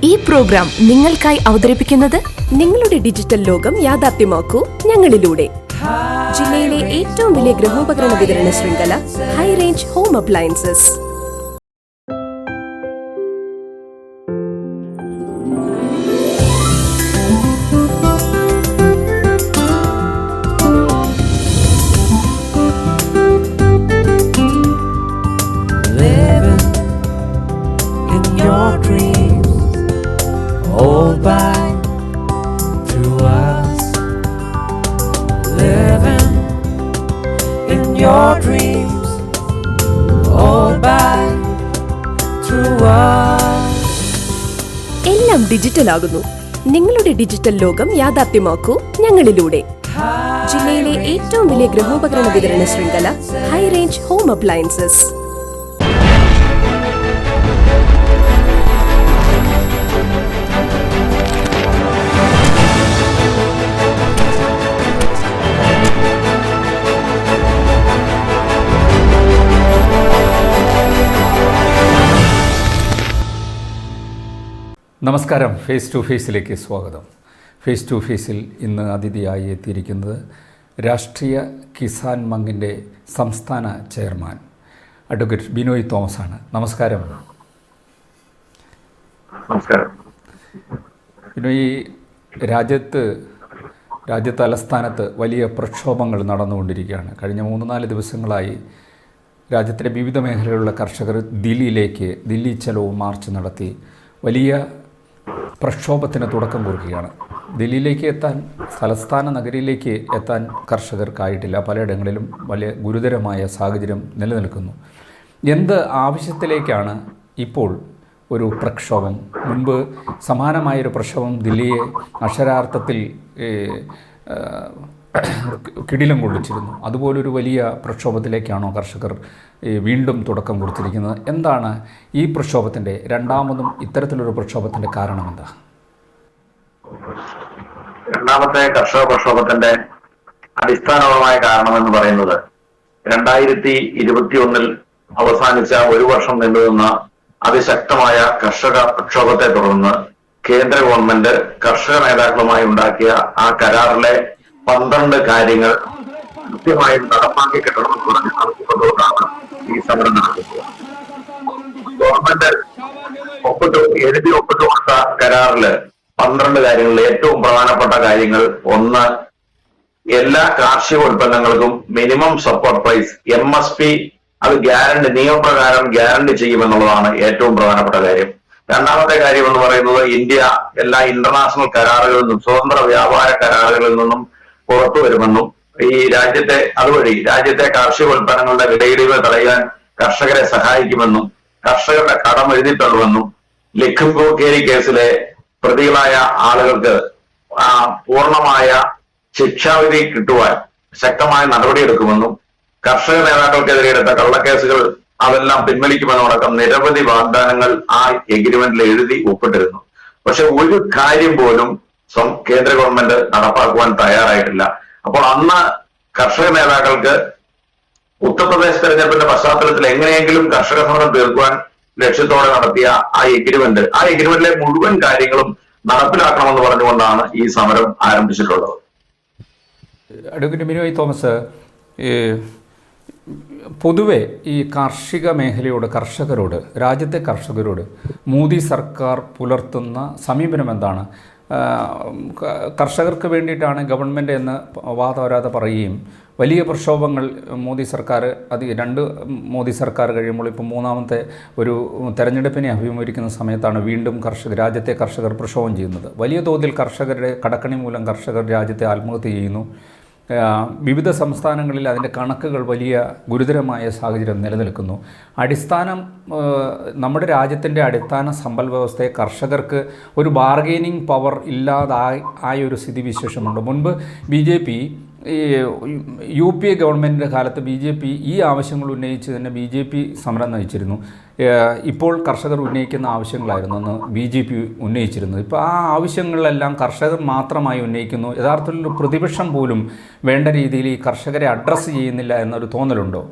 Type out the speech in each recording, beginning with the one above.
ഈ പ്രോഗ്രാം നിങ്ങൾക്കായി അവതരിപ്പിക്കുന്നത് നിങ്ങളുടെ ഡിജിറ്റൽ ലോകം യാഥാർത്ഥ്യമാക്കൂ ഞങ്ങളിലൂടെ. ജില്ലയിലെ ഏറ്റവും വലിയ ഗൃഹോപകരണ വിതരണ ശൃംഖല ഹൈ റേഞ്ച് ഹോം അപ്ലയൻസസ്. എല്ലാം ഡിജിറ്റൽ ആകുന്നു. നിങ്ങളുടെ ഡിജിറ്റൽ ലോകം യാഥാർത്ഥ്യമാക്കൂ ഞങ്ങളിലൂടെ. ജില്ലയിലെ ഏറ്റവും വലിയ ഗൃഹോപകരണ വിതരണ ശൃംഖല ഹൈ റേഞ്ച് ഹോം അപ്ലയൻസസ്. നമസ്കാരം. ഫേസ് ടു ഫേസിലേക്ക് സ്വാഗതം. ഫേസ് ടു ഫേസിൽ ഇന്ന് അതിഥിയായി എത്തിയിരിക്കുന്നത് രാഷ്ട്രീയ കിസാൻ മങ്ങിൻ്റെ സംസ്ഥാന ചെയർമാൻ അഡ്വക്കേറ്റ് ബിനോയ് തോമസ് ആണ്. നമസ്കാരം. നമസ്കാരം. ബിനോയ്, രാജ്യത്ത് തലസ്ഥാനത്ത് വലിയ പ്രക്ഷോഭങ്ങൾ നടന്നുകൊണ്ടിരിക്കുകയാണ്. കഴിഞ്ഞ 3-4 ദിവസങ്ങളായി രാജ്യത്തിലെ വിവിധ മേഖലകളിലുള്ള കർഷകർ ദില്ലി ചലോ മാർച്ച് നടത്തി വലിയ പ്രക്ഷോഭത്തിന് തുടക്കം കുറിക്കുകയാണ്. ദില്ലിയിലേക്ക് എത്താൻ, തലസ്ഥാന നഗരിയിലേക്ക് എത്താൻ കർഷകർക്കായിട്ടില്ല. പലയിടങ്ങളിലും വലിയ ഗുരുതരമായ സാഹചര്യം നിലനിൽക്കുന്നു. എന്ത് ആവശ്യത്തിലേക്കാണ് ഇപ്പോൾ ഒരു പ്രക്ഷോഭം? മുൻപ് സമാനമായൊരു പ്രക്ഷോഭം ദില്ലിയെ അക്ഷരാർത്ഥത്തിൽ കിടിലം കൊള്ളിച്ചിരുന്നു. അതുപോലൊരു വലിയ പ്രക്ഷോഭത്തിലേക്കാണോ കർഷകർ വീണ്ടും തുടക്കം കുറിച്ചിരിക്കുന്നത്? എന്താണ് ഈ പ്രക്ഷോഭത്തിൻ്റെ, രണ്ടാമതും ഇത്തരത്തിലൊരു പ്രക്ഷോഭത്തിൻ്റെ കാരണം എന്താ? രണ്ടാമത്തെ കർഷക പ്രക്ഷോഭത്തിന്റെ അടിസ്ഥാനപരമായ കാരണമെന്ന് പറയുന്നത് 2021 അവസാനിച്ച 1 വർഷം നീണ്ടുനിന്ന അതിശക്തമായ കർഷക പ്രക്ഷോഭത്തെ തുടർന്ന് കേന്ദ്ര ഗവൺമെന്റ് കർഷക നേതാക്കളുമായി ഉണ്ടാക്കിയ ആ കരാറിലെ 12 കാര്യങ്ങൾ കൃത്യമായും നടപ്പാക്കി കിട്ടണമെന്ന് പറഞ്ഞ് നടത്തിക്കൊണ്ടുകൊണ്ടാണ് ഈ സമരം നടക്കുന്നത്. ഗവൺമെന്റ് എഴുതി ഒപ്പിട്ട് കൊടുത്ത കരാറില് 12 കാര്യങ്ങളിൽ ഏറ്റവും പ്രധാനപ്പെട്ട കാര്യങ്ങൾ: 1, എല്ലാ കാർഷിക ഉൽപ്പന്നങ്ങൾക്കും മിനിമം സപ്പോർട്ട് പ്രൈസ് MSP അത് നിയമപ്രകാരം ഗ്യാരണ്ടി ചെയ്യുമെന്നുള്ളതാണ് ഏറ്റവും പ്രധാനപ്പെട്ട കാര്യം. രണ്ടാമത്തെ കാര്യം എന്ന് പറയുന്നത്, ഇന്ത്യ എല്ലാ ഇന്റർനാഷണൽ കരാറുകളിൽ നിന്നും, സ്വതന്ത്ര വ്യാപാര കരാറുകളിൽ നിന്നും പുറത്തു വരുമെന്നും അതുവഴി രാജ്യത്തെ കാർഷിക ഉൽപ്പന്നങ്ങളുടെ വിലയിടിവ് തടയാൻ കർഷകരെ സഹായിക്കുമെന്നും കർഷകരുടെ കടം എഴുതിത്തള്ളുമെന്നും ലഖിംപൂർ കേരി കേസിലെ പ്രതികളായ ആളുകൾക്ക് പൂർണ്ണമായ ശിക്ഷാവിധി കിട്ടുവാൻ ശക്തമായ നടപടിയെടുക്കുമെന്നും കർഷക നേതാക്കൾക്കെതിരെ എടുത്ത കള്ളക്കേസുകൾ അതെല്ലാം പിൻവലിക്കുമെന്നതടക്കം നിരവധി വാഗ്ദാനങ്ങൾ ആ എഗ്രിമെന്റിൽ എഴുതി ഒപ്പിട്ടിരുന്നു. പക്ഷെ ഒരു കാര്യം പോലും കേന്ദ്ര ഗവൺമെന്റ് നടപ്പാക്കുവാൻ തയ്യാറായിട്ടില്ല. അപ്പോൾ അന്ന് കർഷക നേതാക്കൾക്ക് ഉത്തർപ്രദേശ് തെരഞ്ഞെടുപ്പിന്റെ പശ്ചാത്തലത്തിൽ എങ്ങനെയെങ്കിലും കർഷക സമരം തീർക്കുവാൻ ലക്ഷ്യത്തോടെ നടത്തിയ ആ എഗ്രിമെന്റിലെ മുഴുവൻ കാര്യങ്ങളും നടപ്പിലാക്കണമെന്ന് പറഞ്ഞുകൊണ്ടാണ് ഈ സമരം ആരംഭിച്ചിട്ടുള്ളത്. അഡ്വക്കേറ്റ് ബിനോയ് തോമസ്, പൊതുവെ ഈ കാർഷിക മേഖലയോട്, രാജ്യത്തെ കർഷകരോട് മോദി സർക്കാർ പുലർത്തുന്ന സമീപനം എന്താണ്? കർഷകർക്ക് വേണ്ടിയിട്ടാണ് ഗവൺമെൻറ് എന്ന് വാദോരാതെ പറയുകയും വലിയ പ്രക്ഷോഭങ്ങൾ മോദി സർക്കാർ, രണ്ട് മോദി സർക്കാർ കഴിയുമ്പോൾ ഇപ്പോൾ മൂന്നാമത്തെ ഒരു തെരഞ്ഞെടുപ്പിനെ അഭിമുഖീകരിക്കുന്ന സമയത്താണ് വീണ്ടും രാജ്യത്തെ കർഷകർ പ്രക്ഷോഭം ചെയ്യുന്നത്. വലിയ തോതിൽ കർഷകരുടെ കടക്കണി മൂലം കർഷകർ രാജ്യത്തെ ആത്മഹത്യ ചെയ്യുന്നു. വിവിധ സംസ്ഥാനങ്ങളിൽ അതിൻ്റെ കണക്കുകൾ വലിയ ഗുരുതരമായ സാഹചര്യം നിലനിൽക്കുന്നു. നമ്മുടെ രാജ്യത്തിൻ്റെ അടിസ്ഥാന സമ്പൽ വ്യവസ്ഥയെ കർഷകർക്ക് ഒരു ബാർഗെയിനിങ് പവർ ആയൊരു സ്ഥിതിവിശേഷമുണ്ട്. മുൻപ് BJP UPA ഗവൺമെൻറ്റിൻ്റെ കാലത്ത് BJP ഈ ആവശ്യങ്ങൾ ഉന്നയിച്ച് തന്നെ BJP സമരം നയിച്ചിരുന്നു. ഇപ്പോൾ കർഷകർ ഉന്നയിക്കുന്ന ആവശ്യങ്ങളായിരുന്നു അന്ന് BJP ഉന്നയിച്ചിരുന്നത്. ഇപ്പോൾ ആ ആവശ്യങ്ങളെല്ലാം കർഷകർ മാത്രമായി ഉന്നയിക്കുന്നു. യഥാർത്ഥത്തിൽ പ്രതിപക്ഷം പോലും വേണ്ട രീതിയിൽ ഈ കർഷകരെ അഡ്രസ്സ് ചെയ്യുന്നില്ല എന്നൊരു തോന്നലുണ്ടോ?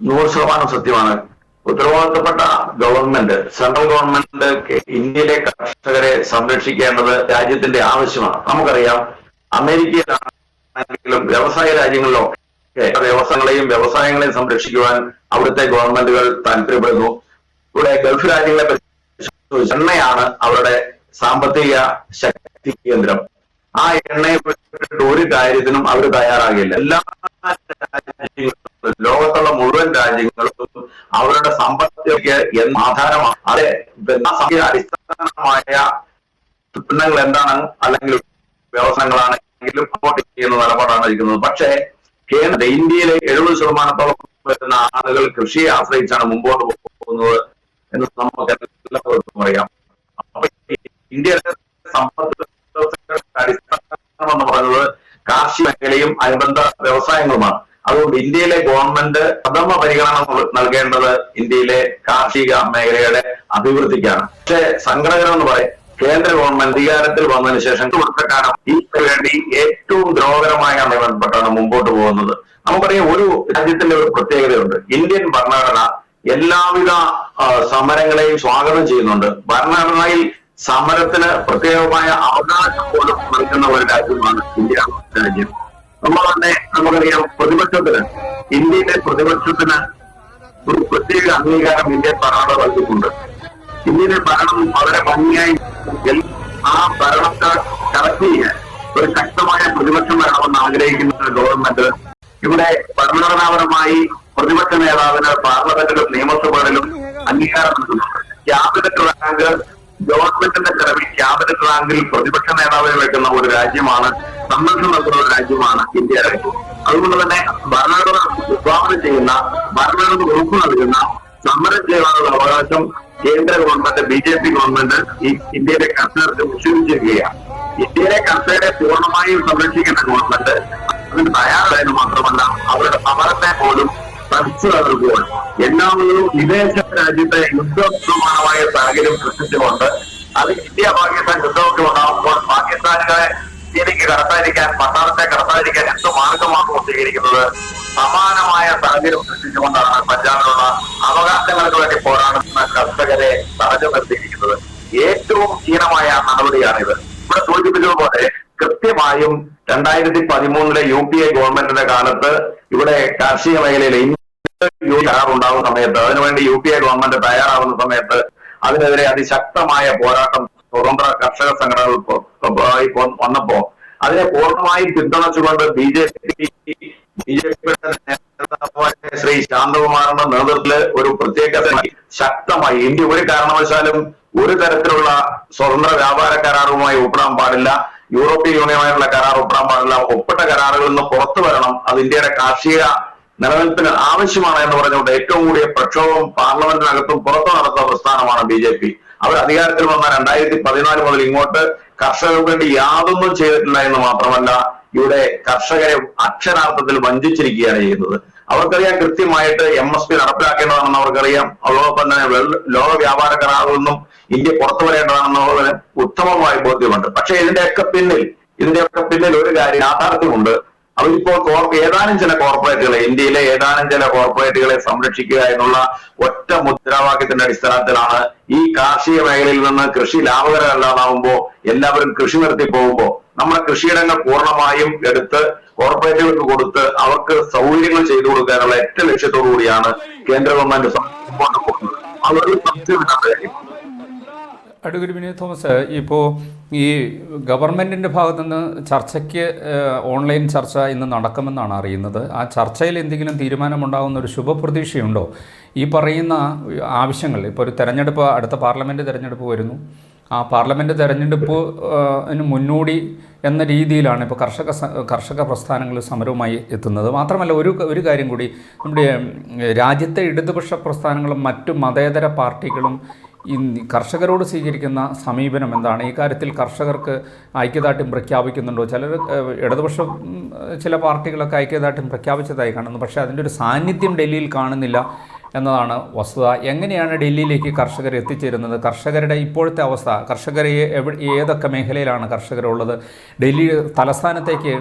100% സത്യമാണ്. ഉത്തരവാദിത്തപ്പെട്ട ഗവൺമെന്റ്, സെൻട്രൽ ഗവൺമെന്റ് ഇന്ത്യയിലെ കർഷകരെ സംരക്ഷിക്കേണ്ടത് രാജ്യത്തിന്റെ ആവശ്യമാണ്. നമുക്കറിയാം, അമേരിക്കയിലാണെങ്കിലും വ്യവസായ രാജ്യങ്ങളിലൊക്കെ വ്യവസായങ്ങളെയും സംരക്ഷിക്കുവാൻ അവിടുത്തെ ഗവൺമെന്റുകൾ താല്പര്യപ്പെടുന്നു. ഇവിടെ ഗൾഫ് രാജ്യങ്ങളെ എണ്ണയാണ് അവരുടെ സാമ്പത്തിക ശക്തി കേന്ദ്രം. ആ എണ്ണയെ പറ്റിയിട്ട് ഒരു കാര്യത്തിനും അവർ തയ്യാറാകില്ല. എല്ലാ രാജ്യങ്ങളും, ലോകത്തുള്ള മുഴുവൻ രാജ്യങ്ങളും അവരുടെ സമ്പത്തിക്ക് ആധാരമാണ്. അതെ, അടിസ്ഥാനമായ ഉൽപ്പന്നങ്ങൾ എന്താണ്, അല്ലെങ്കിൽ വ്യവസായങ്ങളാണെങ്കിലും സപ്പോർട്ട് ചെയ്യുന്ന നിലപാടാണ് ഇരിക്കുന്നത്. പക്ഷേ ഇന്ത്യയിലെ 70% വരുന്ന ആളുകൾ കൃഷിയെ ആശ്രയിച്ചാണ് മുമ്പോട്ട് പോകുന്നത് എന്ന് നമുക്ക് എല്ലാവർക്കും അറിയാം. അപ്പൊ ഇന്ത്യയിലെ സമ്പദ് അടിസ്ഥാനം എന്ന് പറയുന്നത് കാർഷിക മേഖലയും അനുബന്ധ വ്യവസായങ്ങളുമാണ്. അതുകൊണ്ട് ഇന്ത്യയിലെ ഗവൺമെന്റ് പ്രഥമ പരിഗണന നൽകേണ്ടത് ഇന്ത്യയിലെ കാർഷിക മേഖലയുടെ അഭിവൃദ്ധിക്കാണ്. പക്ഷേ സങ്കടകരമെന്ന് പറയും, കേന്ദ്ര ഗവൺമെന്റ് അധികാരത്തിൽ വന്നതിന് ശേഷം വർഷക്കാലം ഇതിനു വേണ്ടി ഏറ്റവും ദ്രോഹകരമായ ബന്ധപ്പെട്ടാണ് മുമ്പോട്ട് പോകുന്നത്. നമുക്കറിയാം, ഒരു രാജ്യത്തിന്റെ ഒരു പ്രത്യേകതയുണ്ട്. ഇന്ത്യൻ ഭരണഘടന എല്ലാവിധ സമരങ്ങളെയും സ്വാഗതം ചെയ്യുന്നുണ്ട്. ഭരണഘടനയിൽ സമരത്തിന് പ്രത്യേകമായ അവകാശം പോലും നൽകുന്ന ഒരു രാജ്യമാണ് ഇന്ത്യ രാജ്യം. നമ്മൾ തന്നെ നമുക്കറിയാം, ഇന്ത്യയിലെ പ്രതിപക്ഷത്തിന് ഒരു പ്രത്യേക അംഗീകാരം ഇന്ത്യൻ ഭരണഘടന നൽകിയിട്ടുണ്ട്. ഇന്ത്യയിലെ ഭരണം വളരെ ഭംഗിയായി ആ ഭരണത്തെ കറക്റ്റ് ചെയ്യാൻ ഒരു ശക്തമായ പ്രതിപക്ഷം വേണമെന്ന് ആഗ്രഹിക്കുന്ന ഗവൺമെന്റ് ഇവിടെ ഭരണഘടനാപരമായി പ്രതിപക്ഷ നേതാവിന് പാർലമെന്റിലും നിയമസഭകളിലും അംഗീകാരം നൽകുന്നുണ്ട്. ക്യാബിനറ്റ് റാങ്ക്, ഗവൺമെന്റിന്റെ ചെലവിൽ ക്യാബിനറ്റ് റാങ്കിൽ പ്രതിപക്ഷ നേതാവിനെ വെക്കുന്ന ഒരു രാജ്യമാണ്, സംരക്ഷണം നൽകുന്ന ഒരു രാജ്യമാണ് ഇന്ത്യ രാജ്യം. അതുകൊണ്ട് തന്നെ ഭരണഘടന വിഭാവനം ചെയ്യുന്ന, ഭരണഘടന ഉറപ്പു നൽകുന്ന സമരം ചെയ്യാനുള്ള അവകാശം കേന്ദ്ര ഗവൺമെന്റ്, BJP ഗവൺമെന്റ് ഈ ഇന്ത്യയിലെ കർഷകർക്ക് നിഷേധിച്ചിരിക്കുകയാണ്. ഇന്ത്യയിലെ കർഷകരെ പൂർണ്ണമായും സംരക്ഷിക്കുന്ന ഗവൺമെന്റ് അതിന് തയ്യാറായെന്ന് മാത്രമല്ല, അവരുടെ സമരത്തെ പോലും തടസ്സം നൽകുമ്പോൾ എല്ലാവരും വിദേശ രാജ്യത്തെ യുദ്ധസമാനമായ സാഹചര്യം സൃഷ്ടിച്ചുകൊണ്ട് അത് ഇന്ത്യ പാകിസ്ഥാൻ യുദ്ധമൊക്കെ ഉണ്ടാകുമ്പോൾ പാകിസ്ഥാനുകളെ ഇന്ത്യയിലേക്ക് കടത്താതിരിക്കാൻ, പട്ടാളത്തെ കടത്താതിരിക്കാൻ എന്ത് മാർഗമാണ് സ്വീകരിക്കുന്നത്? സമാനമായ സാഹചര്യം സൃഷ്ടിച്ചുകൊണ്ടാണ് പഞ്ചാബിലുള്ള അവകാശങ്ങൾക്ക് വേണ്ടി പോരാടുന്ന കർഷകരെ തടഞ്ഞു നിർത്തിയിരിക്കുന്നത്. ഏറ്റവും ഹീനമായ നടപടിയാണിത്. ഇവിടെ സൂചിപ്പിച്ചതുപോലെ കൃത്യമായും 2013 UPA ഗവൺമെന്റിന്റെ കാലത്ത് ഇവിടെ കാർഷിക മേഖലയിലെ കരാറുണ്ടാകുന്ന സമയത്ത്, അതിനുവേണ്ടി UPA ഗവൺമെന്റ് തയ്യാറാവുന്ന സമയത്ത് അതിനെതിരെ അതിശക്തമായ പോരാട്ടം സ്വതന്ത്ര കർഷക സംഘടനകൾ വന്നപ്പോ അതിനെ പൂർണ്ണമായും പിന്തുണച്ചുകൊണ്ട് ബിജെപിയുടെ നേതാവായ ശ്രീ ശാന്തകുമാറിന്റെ നേതൃത്വത്തില് ഒരു പ്രത്യേക ശക്തമായി ഇന്ത്യ ഒരു കാരണവശാലും ഒരു തരത്തിലുള്ള സ്വതന്ത്ര വ്യാപാര കരാറുമായി ഒപ്പിടാൻ പാടില്ല, യൂറോപ്യൻ യൂണിയനുമായുള്ള കരാർ ഒപ്പിടാൻ പാടില്ല, ഒപ്പിട്ട കരാറുകളിൽ നിന്ന് പുറത്തു വരണം, അത് ഇന്ത്യയുടെ കാർഷിക നിലനിൽപ്പിന് ആവശ്യമാണ് എന്ന് പറഞ്ഞുകൊണ്ട് ഏറ്റവും കൂടിയ പ്രക്ഷോഭം പാർലമെന്റിനകത്തും പുറത്തു നടത്തുന്ന പ്രസ്ഥാനമാണ് BJP. അവർ അധികാരത്തിൽ വന്ന 2014 മുതൽ ഇങ്ങോട്ട് കർഷകർക്ക് വേണ്ടി യാതൊന്നും ചെയ്തിട്ടില്ല എന്ന് മാത്രമല്ല, ഇവിടെ കർഷകരെ അക്ഷരാർത്ഥത്തിൽ വഞ്ചിച്ചിരിക്കുകയാണ് ചെയ്യുന്നത്. അവർക്കറിയാം കൃത്യമായിട്ട് MSP നടപ്പിലാക്കേണ്ടതാണെന്ന് അവർക്കറിയാം. അതോടൊപ്പം തന്നെ ലോക വ്യാപാര കരാറിൽ നിന്നും ഇന്ത്യ പുറത്തു വരേണ്ടതാണെന്നുള്ളതിന് ഉത്തമമായ ബോധ്യമുണ്ട്. പക്ഷെ ഇതിന്റെയൊക്കെ പിന്നിൽ ഒരു കാര്യം യാഥാർത്ഥ്യമുണ്ട്. അവരിപ്പോൾ ഏതാനും ചില കോർപ്പറേറ്റുകളെ, ഇന്ത്യയിലെ ഏതാനും ചില കോർപ്പറേറ്റുകളെ സംരക്ഷിക്കുക എന്നുള്ള ഒറ്റ മുദ്രാവാക്യത്തിന്റെ അടിസ്ഥാനത്തിലാണ് ഈ കാർഷിക മേഖലയിൽ നിന്ന് കൃഷി ലാഭകരമല്ലാതാവുമ്പോ എല്ലാവരും കൃഷി നിർത്തി പോകുമ്പോ നമ്മുടെ കൃഷിയിടങ്ങൾ പൂർണ്ണമായും എടുത്ത് കോർപ്പറേറ്റുകൾക്ക് കൊടുത്ത് അവർക്ക് സൗകര്യങ്ങൾ ചെയ്തു കൊടുക്കാനുള്ള ഒറ്റ ലക്ഷ്യത്തോടു കൂടിയാണ് കേന്ദ്ര ഗവൺമെന്റ് മുമ്പോട്ട് പോകുന്നത്. അതൊരു സത്യമില്ലാത്ത കാര്യം. അഡ്വക്കേറ്റ് വിനീത് തോമസ്, ഇപ്പോൾ ഈ ഗവൺമെൻറ്റിൻ്റെ ഭാഗത്തുനിന്ന് ചർച്ചയ്ക്ക് ഓൺലൈൻ ചർച്ച ഇന്ന് നടക്കുമെന്നാണ് അറിയുന്നത്. ആ ചർച്ചയിൽ എന്തെങ്കിലും തീരുമാനമുണ്ടാകുന്ന ഒരു ശുഭപ്രതീക്ഷയുണ്ടോ? ഈ പറയുന്ന ആവശ്യങ്ങൾ, ഇപ്പോൾ ഒരു തെരഞ്ഞെടുപ്പ്, അടുത്ത പാർലമെൻറ്റ് തെരഞ്ഞെടുപ്പ് വരുന്നു. ആ പാർലമെൻറ്റ് തെരഞ്ഞെടുപ്പിന് മുന്നോടി എന്ന രീതിയിലാണ് ഇപ്പോൾ കർഷക പ്രസ്ഥാനങ്ങൾ സമരവുമായി എത്തുന്നത്. മാത്രമല്ല ഒരു കാര്യം കൂടി, നമ്മുടെ രാജ്യത്തെ ഇടതുപക്ഷ പ്രസ്ഥാനങ്ങളും മറ്റു മതേതര പാർട്ടികളും കർഷകരോട് സ്വീകരിക്കുന്ന സമീപനം എന്താണ്? ഈ കാര്യത്തിൽ കർഷകർക്ക് ഐക്യദാർഢ്യം പ്രഖ്യാപിക്കുന്നുണ്ടോ? ഇടതുപക്ഷം ചില പാർട്ടികളൊക്കെ ഐക്യദാർഢ്യം പ്രഖ്യാപിച്ചതായി കാണുന്നു, പക്ഷേ അതിൻ്റെ ഒരു സാന്നിധ്യം ഡൽഹിയിൽ കാണുന്നില്ല എന്നതാണ് വസ്തുത. എങ്ങനെയാണ് ഡൽഹിയിലേക്ക് കർഷകർ എത്തിച്ചേരുന്നത്? കർഷകരുടെ ഇപ്പോഴത്തെ അവസ്ഥ, കർഷകരെ ഏതൊക്കെ മേഖലയിലാണ് കർഷകരുള്ളത്? ഡൽഹി തലസ്ഥാനത്തേക്ക്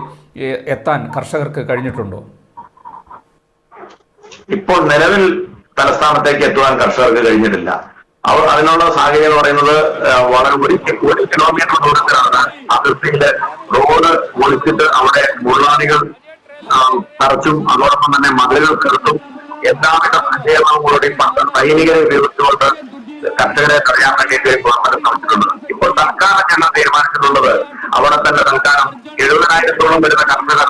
എത്താൻ കർഷകർക്ക് കഴിഞ്ഞിട്ടുണ്ടോ? ഇപ്പോൾ നിലവിൽ തലസ്ഥാനത്തേക്ക് എത്തുവാൻ കർഷകർക്ക് കഴിഞ്ഞിട്ടില്ല. അതിനുള്ള സാഹചര്യം എന്ന് പറയുന്നത് വളരെ ഒരു കിലോമീറ്റർ ദൂരത്തിലാണ് അതിർത്തിയില് റോഡ് പൊളിച്ചിട്ട് അവിടെ മുള്ളാണികൾ തറച്ചും അതോടൊപ്പം തന്നെ മതിലുകൾ തീർത്തും എല്ലാവിധ സജ്ജീകരണങ്ങളോടെയും സൈനികരെ ഉപയോഗിച്ചുകൊണ്ട് കർഷകരെ തടയാൻ വേണ്ടിയിട്ട് ഗവൺമെന്റ് ശ്രമിച്ചിട്ടുണ്ട്. ഇപ്പോൾ സർക്കാർ ഞങ്ങൾ തീരുമാനിച്ചിട്ടുള്ളത് അവിടെ തന്നെ തൽക്കാലം 70,000-ഓളം വരുന്ന കർഷകർ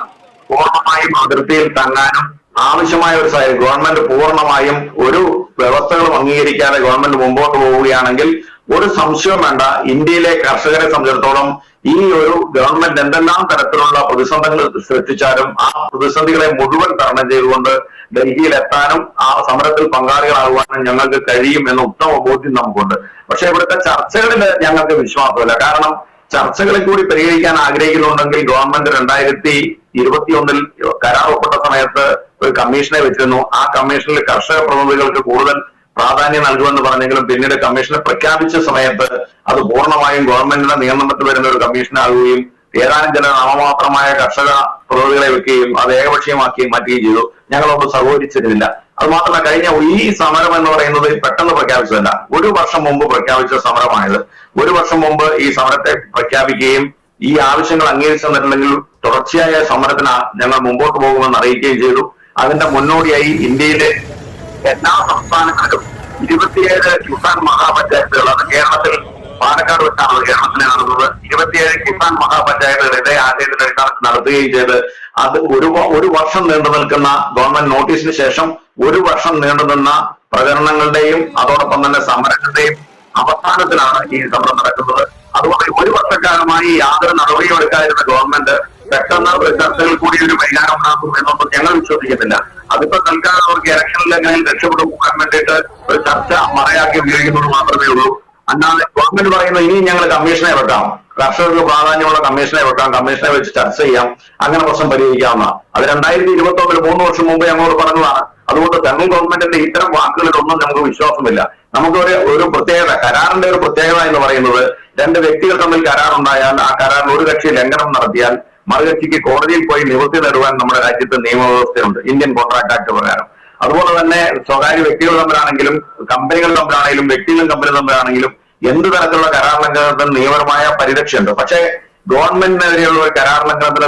പൂർണ്ണമായും അതിർത്തിയിൽ തങ്ങാനും ആവശ്യമായ ഒരു ഗവൺമെന്റ് പൂർണ്ണമായും ഒരു വ്യവസ്ഥകളും അംഗീകരിക്കാതെ ഗവൺമെന്റ് മുമ്പോട്ട് പോവുകയാണെങ്കിൽ ഒരു സംശയവും വേണ്ട, ഇന്ത്യയിലെ കർഷകരെ സംബന്ധിച്ചിടത്തോളം ഈ ഒരു ഗവൺമെന്റ് എന്തെല്ലാം തരത്തിലുള്ള പ്രതിസന്ധികൾ സൃഷ്ടിച്ചാലും ആ പ്രതിസന്ധികളെ മുഴുവൻ തരണം ചെയ്തുകൊണ്ട് ഡൽഹിയിൽ എത്താനും ആ സമരത്തിൽ പങ്കാളികളാകുവാനും ഞങ്ങൾക്ക് കഴിയും എന്ന ഉത്തമ ബോധ്യം നമുക്കുണ്ട്. പക്ഷെ ഇവിടുത്തെ ചർച്ചകളിൽ ഞങ്ങൾക്ക് വിശ്വാസമില്ല. കാരണം ചർച്ചകളിൽ കൂടി പരിഹരിക്കാൻ ആഗ്രഹിക്കുന്നുണ്ടെങ്കിൽ ഗവൺമെന്റ് 2021 കരാർ ഒപ്പിട്ട സമയത്ത് ഒരു കമ്മീഷനെ വെച്ചിരുന്നു. ആ കമ്മീഷനിൽ കർഷക പ്രതിനിധികൾക്ക് കൂടുതൽ പ്രാധാന്യം നൽകുമെന്ന് പറഞ്ഞെങ്കിലും പിന്നീട് കമ്മീഷനെ പ്രഖ്യാപിച്ച സമയത്ത് അത് പൂർണ്ണമായും ഗവൺമെന്റിന്റെ നിയന്ത്രണത്തിൽ വരുന്ന ഒരു കമ്മീഷനാകുകയും ഏതാനും ചില നാമമാത്രമായ കർഷക പ്രതിനിധികളെ വെക്കുകയും അത് ഏകപക്ഷീയമാക്കി മാറ്റുകയും ചെയ്തു. ഞങ്ങളൊന്നും സഹകരിച്ചിരുന്നില്ല. അത് മാത്രമല്ല, കഴിഞ്ഞ ഈ സമരം എന്ന് പറയുന്നത് പെട്ടെന്ന് പ്രഖ്യാപിച്ചതല്ല, ഒരു വർഷം മുമ്പ് പ്രഖ്യാപിച്ച സമരമാണിത്. ഒരു വർഷം മുമ്പ് ഈ സമരത്തെ പ്രഖ്യാപിക്കുകയും ഈ ആവശ്യങ്ങൾ അംഗീകരിച്ചെന്നിട്ടുണ്ടെങ്കിൽ തുടർച്ചയായ സമരത്തിന് ഞങ്ങൾ മുമ്പോട്ട് പോകുമെന്ന് അറിയിക്കുകയും ചെയ്തു. അതിന്റെ മുന്നോടിയായി ഇന്ത്യയിലെ എല്ലാ സംസ്ഥാനങ്ങളിലും 27 കിസാൻ മഹാപഞ്ചായത്തുകൾ, അത് കേരളത്തിൽ പാലക്കാട് വെച്ചാണ് കേരളത്തിൽ നടന്നത്, 27 കിസാൻ മഹാപഞ്ചായത്തുകൾ ഇതേ ആശയത്തിൽ നടത്തുകയും ചെയ്ത് അത് ഒരു വർഷം നീണ്ടു നിൽക്കുന്ന ഗവൺമെന്റ് നോട്ടീസിന് ശേഷം ഒരു വർഷം നീണ്ടുനിന്ന പ്രചരണങ്ങളുടെയും അതോടൊപ്പം തന്നെ സമരങ്ങളുടെയും അവസാനത്തിലാണ് ഈ സമരം നടക്കുന്നത്. അതുകൊണ്ട് ഒരു വർഷക്കാലമായി യാതൊരു നടപടിയും എടുക്കാതിരുന്ന ഗവൺമെന്റ് പെട്ടെന്ന് ചർച്ചകൾ കൂടി ഒരു പരിഹാരം ഉണ്ടാക്കും എന്നൊന്നും ഞങ്ങൾ വിശ്വസിക്കുന്നില്ല. അതിപ്പോ തൽക്കാലം അവർക്ക് ഇലക്ഷനിൽ എങ്ങനെ രക്ഷപ്പെടുത്താൻ വേണ്ടിയിട്ട് ഒരു ചർച്ച മറയാക്കി ഉപയോഗിക്കുന്നത് മാത്രമേ ഉള്ളൂ. അല്ലാതെ ഗവൺമെന്റ് പറയുന്നത് ഇനിയും ഞങ്ങൾ കമ്മീഷനെ വെക്കാം, കർഷകർക്ക് പ്രാധാന്യമുള്ള കമ്മീഷനെ വെക്കാം, കമ്മീഷനെ വെച്ച് ചർച്ച ചെയ്യാം, അങ്ങനെ പ്രശ്നം പരിഹരിക്കാവുന്ന. അത് 2021 3 വർഷം മുമ്പ് ഞങ്ങളോട് പറഞ്ഞതാണ്. അതുകൊണ്ട് സെൻട്രൽ ഗവൺമെന്റിന്റെ ഇത്തരം വാക്കുകളിലൊന്നും നമുക്ക് വിശ്വാസമില്ല. നമുക്ക് ഒരു പ്രത്യേകത, കരാറിന്റെ ഒരു പ്രത്യേകത എന്ന് പറയുന്നത്, രണ്ട് വ്യക്തികൾ തമ്മിൽ കരാറുണ്ടായാൽ ആ കരാറിൽ ഒരു കക്ഷി ലംഘനം നടത്തിയാൽ മറുകക്ഷിക്ക് കോടതിയിൽ പോയി നിവൃത്തി നേടുവാൻ നമ്മുടെ രാജ്യത്ത് നിയമവ്യവസ്ഥയുണ്ട്, ഇന്ത്യൻ കോൺട്രാക്ട് ആക്ട് പ്രകാരം. അതുപോലെ തന്നെ സ്വകാര്യ വ്യക്തികൾ തമ്മിലാണെങ്കിലും കമ്പനികൾ തമ്മിലാണെങ്കിലും വ്യക്തികളും കമ്പനി തമ്മിലാണെങ്കിലും എന്ത് തരത്തിലുള്ള കരാർ ലംഘനത്തിന് നിയമപരമായ പരിരക്ഷയുണ്ട്. പക്ഷേ ഗവൺമെന്റിനെതിരെയുള്ള ഒരു കരാർ ലംഘനത്തിന്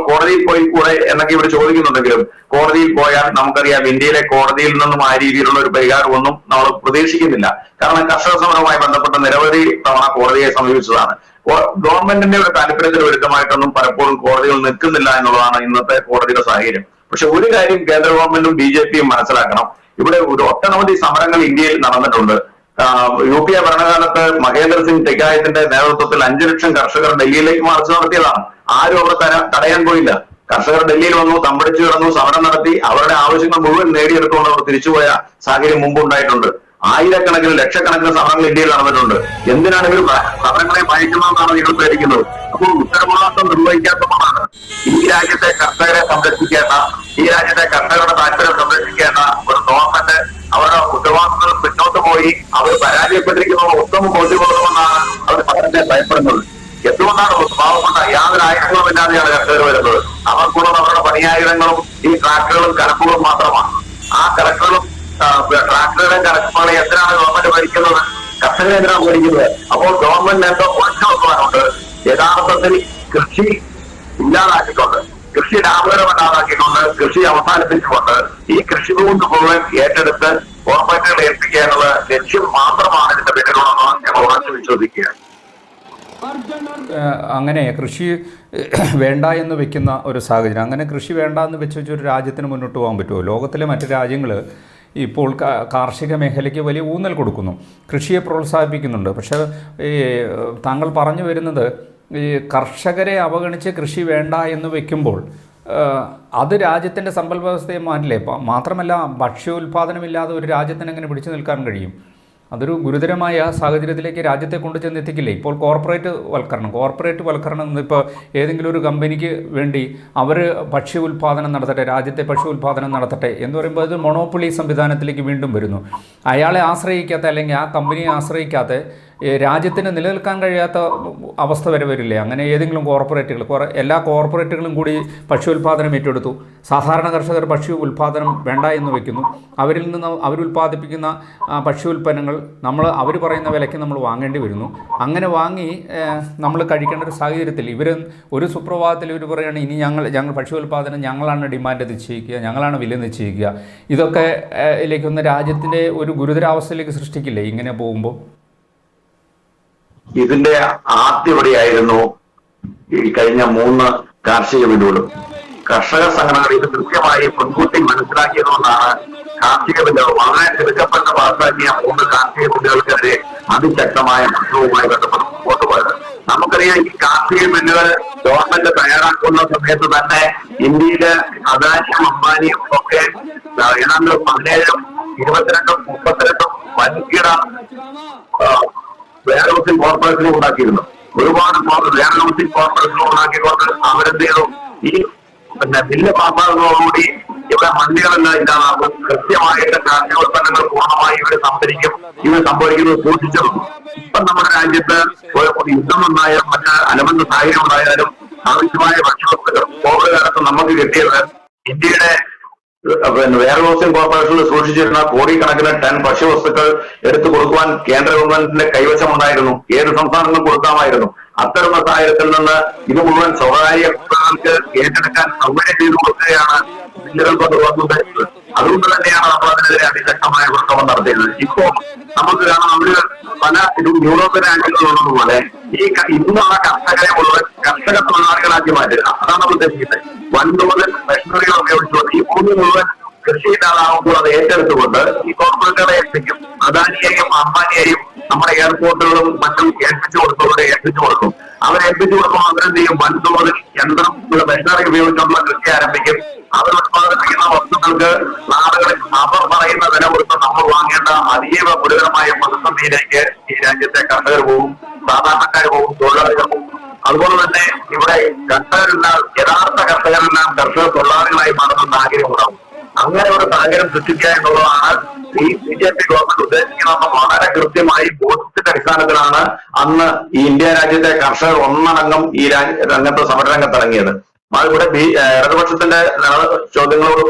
കോടതിയിൽ പോയി കൂടെ എന്നൊക്കെ ഇവർ ചോദിക്കുന്നുണ്ടെങ്കിലും കോടതിയിൽ പോയാൽ നമുക്കറിയാം ഇന്ത്യയിലെ കോടതിയിൽ നിന്നും ആ രീതിയിലുള്ള ഒരു പരിഹാരമൊന്നും നമ്മൾ പ്രതീക്ഷിക്കുന്നില്ല. കാരണം കർഷക സമരവുമായി ബന്ധപ്പെട്ട നിരവധി തവണ കോടതിയെ സമീപിച്ചതാണ്. ഗവൺമെന്റിന്റെ ഒരു താല്പര്യത്തിന് വിരുദ്ധമായിട്ടൊന്നും പലപ്പോഴും കോടതികൾ നിൽക്കുന്നില്ല എന്നുള്ളതാണ് ഇന്നത്തെ കോടതിയുടെ സാഹചര്യം. പക്ഷെ ഒരു കാര്യം കേന്ദ്ര ഗവൺമെന്റും BJPയും മനസ്സിലാക്കണം, ഇവിടെ ഒരു ഒട്ടനവധി സമരങ്ങൾ ഇന്ത്യയിൽ നടന്നിട്ടുണ്ട്. UPA ഭരണകാലത്ത് മഹേന്ദ്ര സിംഗ് ടിക്കായത്തിന്റെ നേതൃത്വത്തിൽ 5 ലക്ഷം കർഷകർ ഡൽഹിയിലേക്ക് മാർച്ച് നടത്തിയതാണ്. ആരും അവിടെ തടയാൻ പോയില്ല. കർഷകർ ഡൽഹിയിൽ വന്നു, തമ്പടിച്ചു കിടന്നു, സമരം നടത്തി, അവരുടെ ആവശ്യങ്ങൾ മുഴുവൻ നേടിയെടുത്തുകൊണ്ട് അവർ തിരിച്ചുപോയ സാഹചര്യം മുമ്പ് ഉണ്ടായിട്ടുണ്ട്. ആയിരക്കണക്കിന് ലക്ഷക്കണക്കിന് സമരങ്ങൾ ഇന്ത്യയിൽ നടന്നിട്ടുണ്ട്. എന്തിനാണ് ഇവർ സമരങ്ങളെ ഭയക്കുന്നതെന്നാണ് ഇവർ പേടിക്കുന്നത്. അപ്പോൾ ഉത്തരവാദിത്വം നിർവഹിക്കാത്തതാണ് ഈ രാജ്യത്തെ കർഷകരെ സംരക്ഷിക്കേണ്ട, ഈ രാജ്യത്തെ കർഷകരുടെ താല്പര്യം സംരക്ഷിക്കേണ്ട ഒരു ഗവൺമെന്റ് അവരുടെ ഉത്തരവാദിത്വം പിന്നോട്ട് പോയി അവർ പരാജയപ്പെട്ടിരിക്കുന്നത് ഉത്തമ ബോധ്യപ്പെടുമെന്നാണ് അവർ സമരത്തെ ഭയപ്പെടുന്നത്. എന്തുകൊണ്ടാണ് പാവപ്പെട്ട യാതൊരു ആയുധങ്ങളും ഇല്ലാതെയാണ് കർഷകർ വരുന്നത്. അവർക്കുള്ളത് അവരുടെ പണിയായുധങ്ങളും ഈ ട്രാക്ടറുകളും കലപ്പുകളും മാത്രമാണ്. ആ കലക്ടറുകളും ട്രാക്ടറുടെ കലക്കുകളെ എന്തിനാണ് ഗവൺമെന്റ് ഭരിക്കുന്നത്? കർഷകരെ എന്തിനാണ് ഭരിക്കുന്നത്? അപ്പോൾ ഗവൺമെന്റ് എന്തോ ഒഴിച്ചു വെക്കുവാനുണ്ട്. യഥാർത്ഥത്തിൽ കൃഷി ഇല്ലാതാക്കിക്കൊണ്ട്, കൃഷി ലാഭകരമല്ലാതാക്കിക്കൊണ്ട്, കൃഷി അവസാനിപ്പിച്ചുകൊണ്ട് ഈ കൃഷി കൊണ്ട് മുഴുവൻ ഏറ്റെടുത്ത് കോർപ്പറേറ്റുകളെ ഏൽപ്പിക്കാനുള്ള ലക്ഷ്യം മാത്രമാണ് ഇതിന്റെ പിന്നിലുള്ളതെന്ന് ഞങ്ങൾ ഉറച്ചു വിശ്വസിക്കുകയാണ്. അങ്ങനെ കൃഷി വേണ്ട എന്ന് വെക്കുന്ന ഒരു സാഹചര്യം, അങ്ങനെ കൃഷി വേണ്ട എന്ന് വെച്ച് ഒരു രാജ്യത്തിന് മുന്നോട്ട് പോകാൻ പറ്റുമോ? ലോകത്തിലെ മറ്റ് രാജ്യങ്ങൾ ഇപ്പോൾ കാർഷിക മേഖലയ്ക്ക് വലിയ ഊന്നൽ കൊടുക്കുന്നു, കൃഷിയെ പ്രോത്സാഹിപ്പിക്കുന്നുണ്ട്. പക്ഷേ താങ്കൾ പറഞ്ഞു വരുന്നത് ഈ കർഷകരെ അവഗണിച്ച് കൃഷി വേണ്ട എന്ന് വെക്കുമ്പോൾ അത് രാജ്യത്തിൻ്റെ സമ്പദ് വ്യവസ്ഥയെ മാറ്റില്ലേ? മാത്രമല്ല, ഭക്ഷ്യോൽപാദനമില്ലാതെ ഒരു രാജ്യത്തിന് എങ്ങനെ പിടിച്ചു നിൽക്കാൻ കഴിയും? അതൊരു ഗുരുതരമായ സാഹചര്യത്തിലേക്ക് രാജ്യത്തെ കൊണ്ടുചെന്ന് എത്തിക്കില്ലേ? ഇപ്പോൾ കോർപ്പറേറ്റ് വൽക്കരണം ഇപ്പോൾ ഏതെങ്കിലും ഒരു കമ്പനിക്ക് വേണ്ടി അവർ ഭക്ഷ്യ ഉൽപ്പാദനം നടത്തട്ടെ, രാജ്യത്തെ ഭക്ഷ്യ ഉൽപ്പാദനം നടത്തട്ടെ എന്ന് പറയുമ്പോൾ അത് മൊണോപ്പൊളി സംവിധാനത്തിലേക്ക് വീണ്ടും വരുന്നു. അയാളെ ആശ്രയിക്കാത്ത അല്ലെങ്കിൽ ആ കമ്പനിയെ ആശ്രയിക്കാത്ത രാജ്യത്തിന് നിലനിൽക്കാൻ കഴിയാത്ത അവസ്ഥ വരെ വരില്ലേ? അങ്ങനെ ഏതെങ്കിലും കോർപ്പറേറ്റുകൾ എല്ലാ കോർപ്പറേറ്റുകളും കൂടി ഭക്ഷ്യ ഉൽപ്പാദനം ഏറ്റെടുത്തു. സാധാരണ കർഷകർ ഭക്ഷ്യ ഉൽപ്പാദനം വേണ്ട എന്ന് വെക്കുന്നു. അവരിൽ നിന്ന് അവരുൽപ്പാദിപ്പിക്കുന്ന ഭക്ഷ്യ ഉൽപ്പന്നങ്ങൾ അവർ പറയുന്ന വിലയ്ക്ക് നമ്മൾ വാങ്ങേണ്ടി വരുന്നു. അങ്ങനെ വാങ്ങി നമ്മൾ കഴിക്കേണ്ട ഒരു സാഹചര്യത്തിൽ ഒരു സുപ്രഭാതത്തിൽ ഇവർ പറയുകയാണ്, ഇനി ഞങ്ങൾ ഭക്ഷ്യ ഉൽപ്പാദനം ഞങ്ങളാണ് ഡിമാൻഡ് നിശ്ചയിക്കുക, ഞങ്ങളാണ് വില നിശ്ചയിക്കുക. ഇതൊക്കെ ലേക്കൊന്ന് രാജ്യത്തിൻ്റെ ഒരു ഗുരുതരാവസ്ഥയിലേക്ക് സൃഷ്ടിക്കില്ലേ ഇങ്ങനെ പോകുമ്പോൾ? ഇതിന്റെ ആദ്യപടിയായിരുന്നു ഈ കഴിഞ്ഞ 3 കാർഷിക ബില്ലുകളും. കർഷക സംഘടനകൾ ഇത് കൃത്യമായി മുൻകൂട്ടി മനസ്സിലാക്കിയതുകൊണ്ടാണ് കാർഷിക ബില്ലുകൾ വളരെ തിടുക്കപ്പെട്ട് പാസാക്കിയ 3 കാർഷിക ബില്ലുകൾക്കെതിരെ അതിശക്തമായ പ്രശ്നവുമായി ബന്ധപ്പെട്ട് മുമ്പോട്ട് പോയത്. നമുക്കറിയാം, ഈ കാർഷിക ബില്ലുകൾ ഗവൺമെന്റ് തയ്യാറാക്കുന്ന സമയത്ത് തന്നെ ഇന്ത്യയില് അദാനിയും അംബാനിയും ഒക്കെ ഏതാണ്ട് 17, 22, 32 വൻകിട വെയർ ഹൗസിംഗ് കോർപ്പറേഷനും ഉണ്ടാക്കിയിരുന്നു. ഒരുപാട് വെയർ ഹൗസിംഗ് കോർപ്പറേഷനും ഉണ്ടാക്കിക്കൊണ്ട് അവരെന്ത് ചെയ്തു, ഈ ബില്ല് പാസ്സാകുന്നതോടുകൂടി ഇവിടെ മണ്ഡികളെല്ലാം ഇല്ലാതാകും. കൃത്യമായിട്ട് കാർഷികോൽപ്പന്നങ്ങൾ പൂർണ്ണമായി ഇവിടെ സംഭരിക്കുന്നത് സൂക്ഷിച്ചിരുന്നു. ഇപ്പൊ നമ്മുടെ രാജ്യത്ത് യുദ്ധമുണ്ടായാലും മറ്റ് അനുബന്ധ സാഹചര്യം ഉണ്ടായാലും ആവശ്യമായ ഭക്ഷ്യവസ്തുക്കൾ കോവിഡ് കാലത്ത് നമുക്ക് കിട്ടിയത് ഇന്ത്യയുടെ വെയർ ഹൗസിംഗ് കോർപ്പറേഷനിൽ സൂക്ഷിച്ചിരുന്ന കോടിക്കണക്കിന് ടൺ ഭക്ഷ്യവസ്തുക്കൾ എടുത്തു കൊടുക്കുവാൻ കേന്ദ്ര ഗവൺമെന്റിന്റെ കൈവശമുണ്ടായിരുന്നു. ഏത് സംസ്ഥാനങ്ങളും കൊടുക്കാമായിരുന്നു. അത്തരം സാഹചര്യത്തിൽ നിന്ന് ഇത് മുഴുവൻ സ്വകാര്യ വ്യക്തികൾക്ക് ഏറ്റെടുക്കാൻ സൗകര്യം ചെയ്തു കൊടുക്കുകയാണ് ബില്ലുകൾ കൊണ്ട് വന്നത്. അതുകൊണ്ട് തന്നെയാണ് നമ്മൾ അതിനെതിരെ അതിശക്തമായ പ്രക്ഷോഭം നടത്തിയത്. ഇപ്പോ നമുക്ക് കാണാം, അവര് പല യൂറോപ്യൻ രാജ്യങ്ങളിലുള്ളതുപോലെ ഇന്നുള്ള കർഷകരെ മുഴുവൻ കർഷക തൊഴിലാളികളാക്കി മാറ്റുക. അതാണ് ഉദ്ദേശിക്കുന്നത്. വൻതോതിൽ മെഷീനറികൾ ഉപയോഗിച്ചുകൊണ്ട് ഈ ഭൂമി മുഴുവൻ കൃഷിയില്ലാതാവുമ്പോൾ അത് ഏറ്റെടുത്തുകൊണ്ട് ഈ കോർപ്പറേറ്റുകളെ ഏൽപ്പിക്കും. അദാനിയെയും അംബാനിയെയും നമ്മുടെ എയർപോർട്ടുകളും മറ്റും ഏൽപ്പിച്ചു കൊടുക്കും. അവരേൽപ്പിച്ചു കൊടുക്കുമ്പോൾ അവരെന്ത് ചെയ്യും, വൻതോതിൽ യന്ത്രങ്ങളുടെ മെഷീനറി ഉപയോഗിച്ചുകൊണ്ടുള്ള കൃഷി ആരംഭിക്കും. അവർ ഉത്പാദിപ്പിക്കുന്ന വസ്തുക്കൾക്ക് നാടുകളിൽ അവർ പറയുന്ന വില കൊടുത്ത് നമ്മൾ വാങ്ങേണ്ട അതീവ ഗുരുതരമായ പ്രതിസന്ധിയിലേക്ക് ഈ രാജ്യത്തെ കർഷകർ പോകും, സാധാരണക്കാർ പോകും, തൊഴിലാളികൾ പോകും. അതുപോലെ തന്നെ ഇവിടെ യഥാർത്ഥ കർഷകരെല്ലാം കർഷക തൊഴിലാളികളായി മാറുന്ന സാഹചര്യം ഉണ്ടാവും. അങ്ങനെ ഒരു സാഹചര്യം സൃഷ്ടിക്കുക എന്നുള്ളതാണ് ഈ BJP ഗവൺമെന്റ് ഉദ്ദേശിക്കുന്നതെന്ന് വളരെ കൃത്യമായി ബോധ്യത്തിന്റെ അടിസ്ഥാനത്തിലാണ് അന്ന് ഈ ഇന്ത്യ രാജ്യത്തെ കർഷകർ ഒന്നടങ്കം ഈ രംഗത്ത് സമരരംഗത്തിറങ്ങിയത്. ഇവിടെ ഇടതുപക്ഷത്തിന്റെ ചോദ്യങ്ങളോട്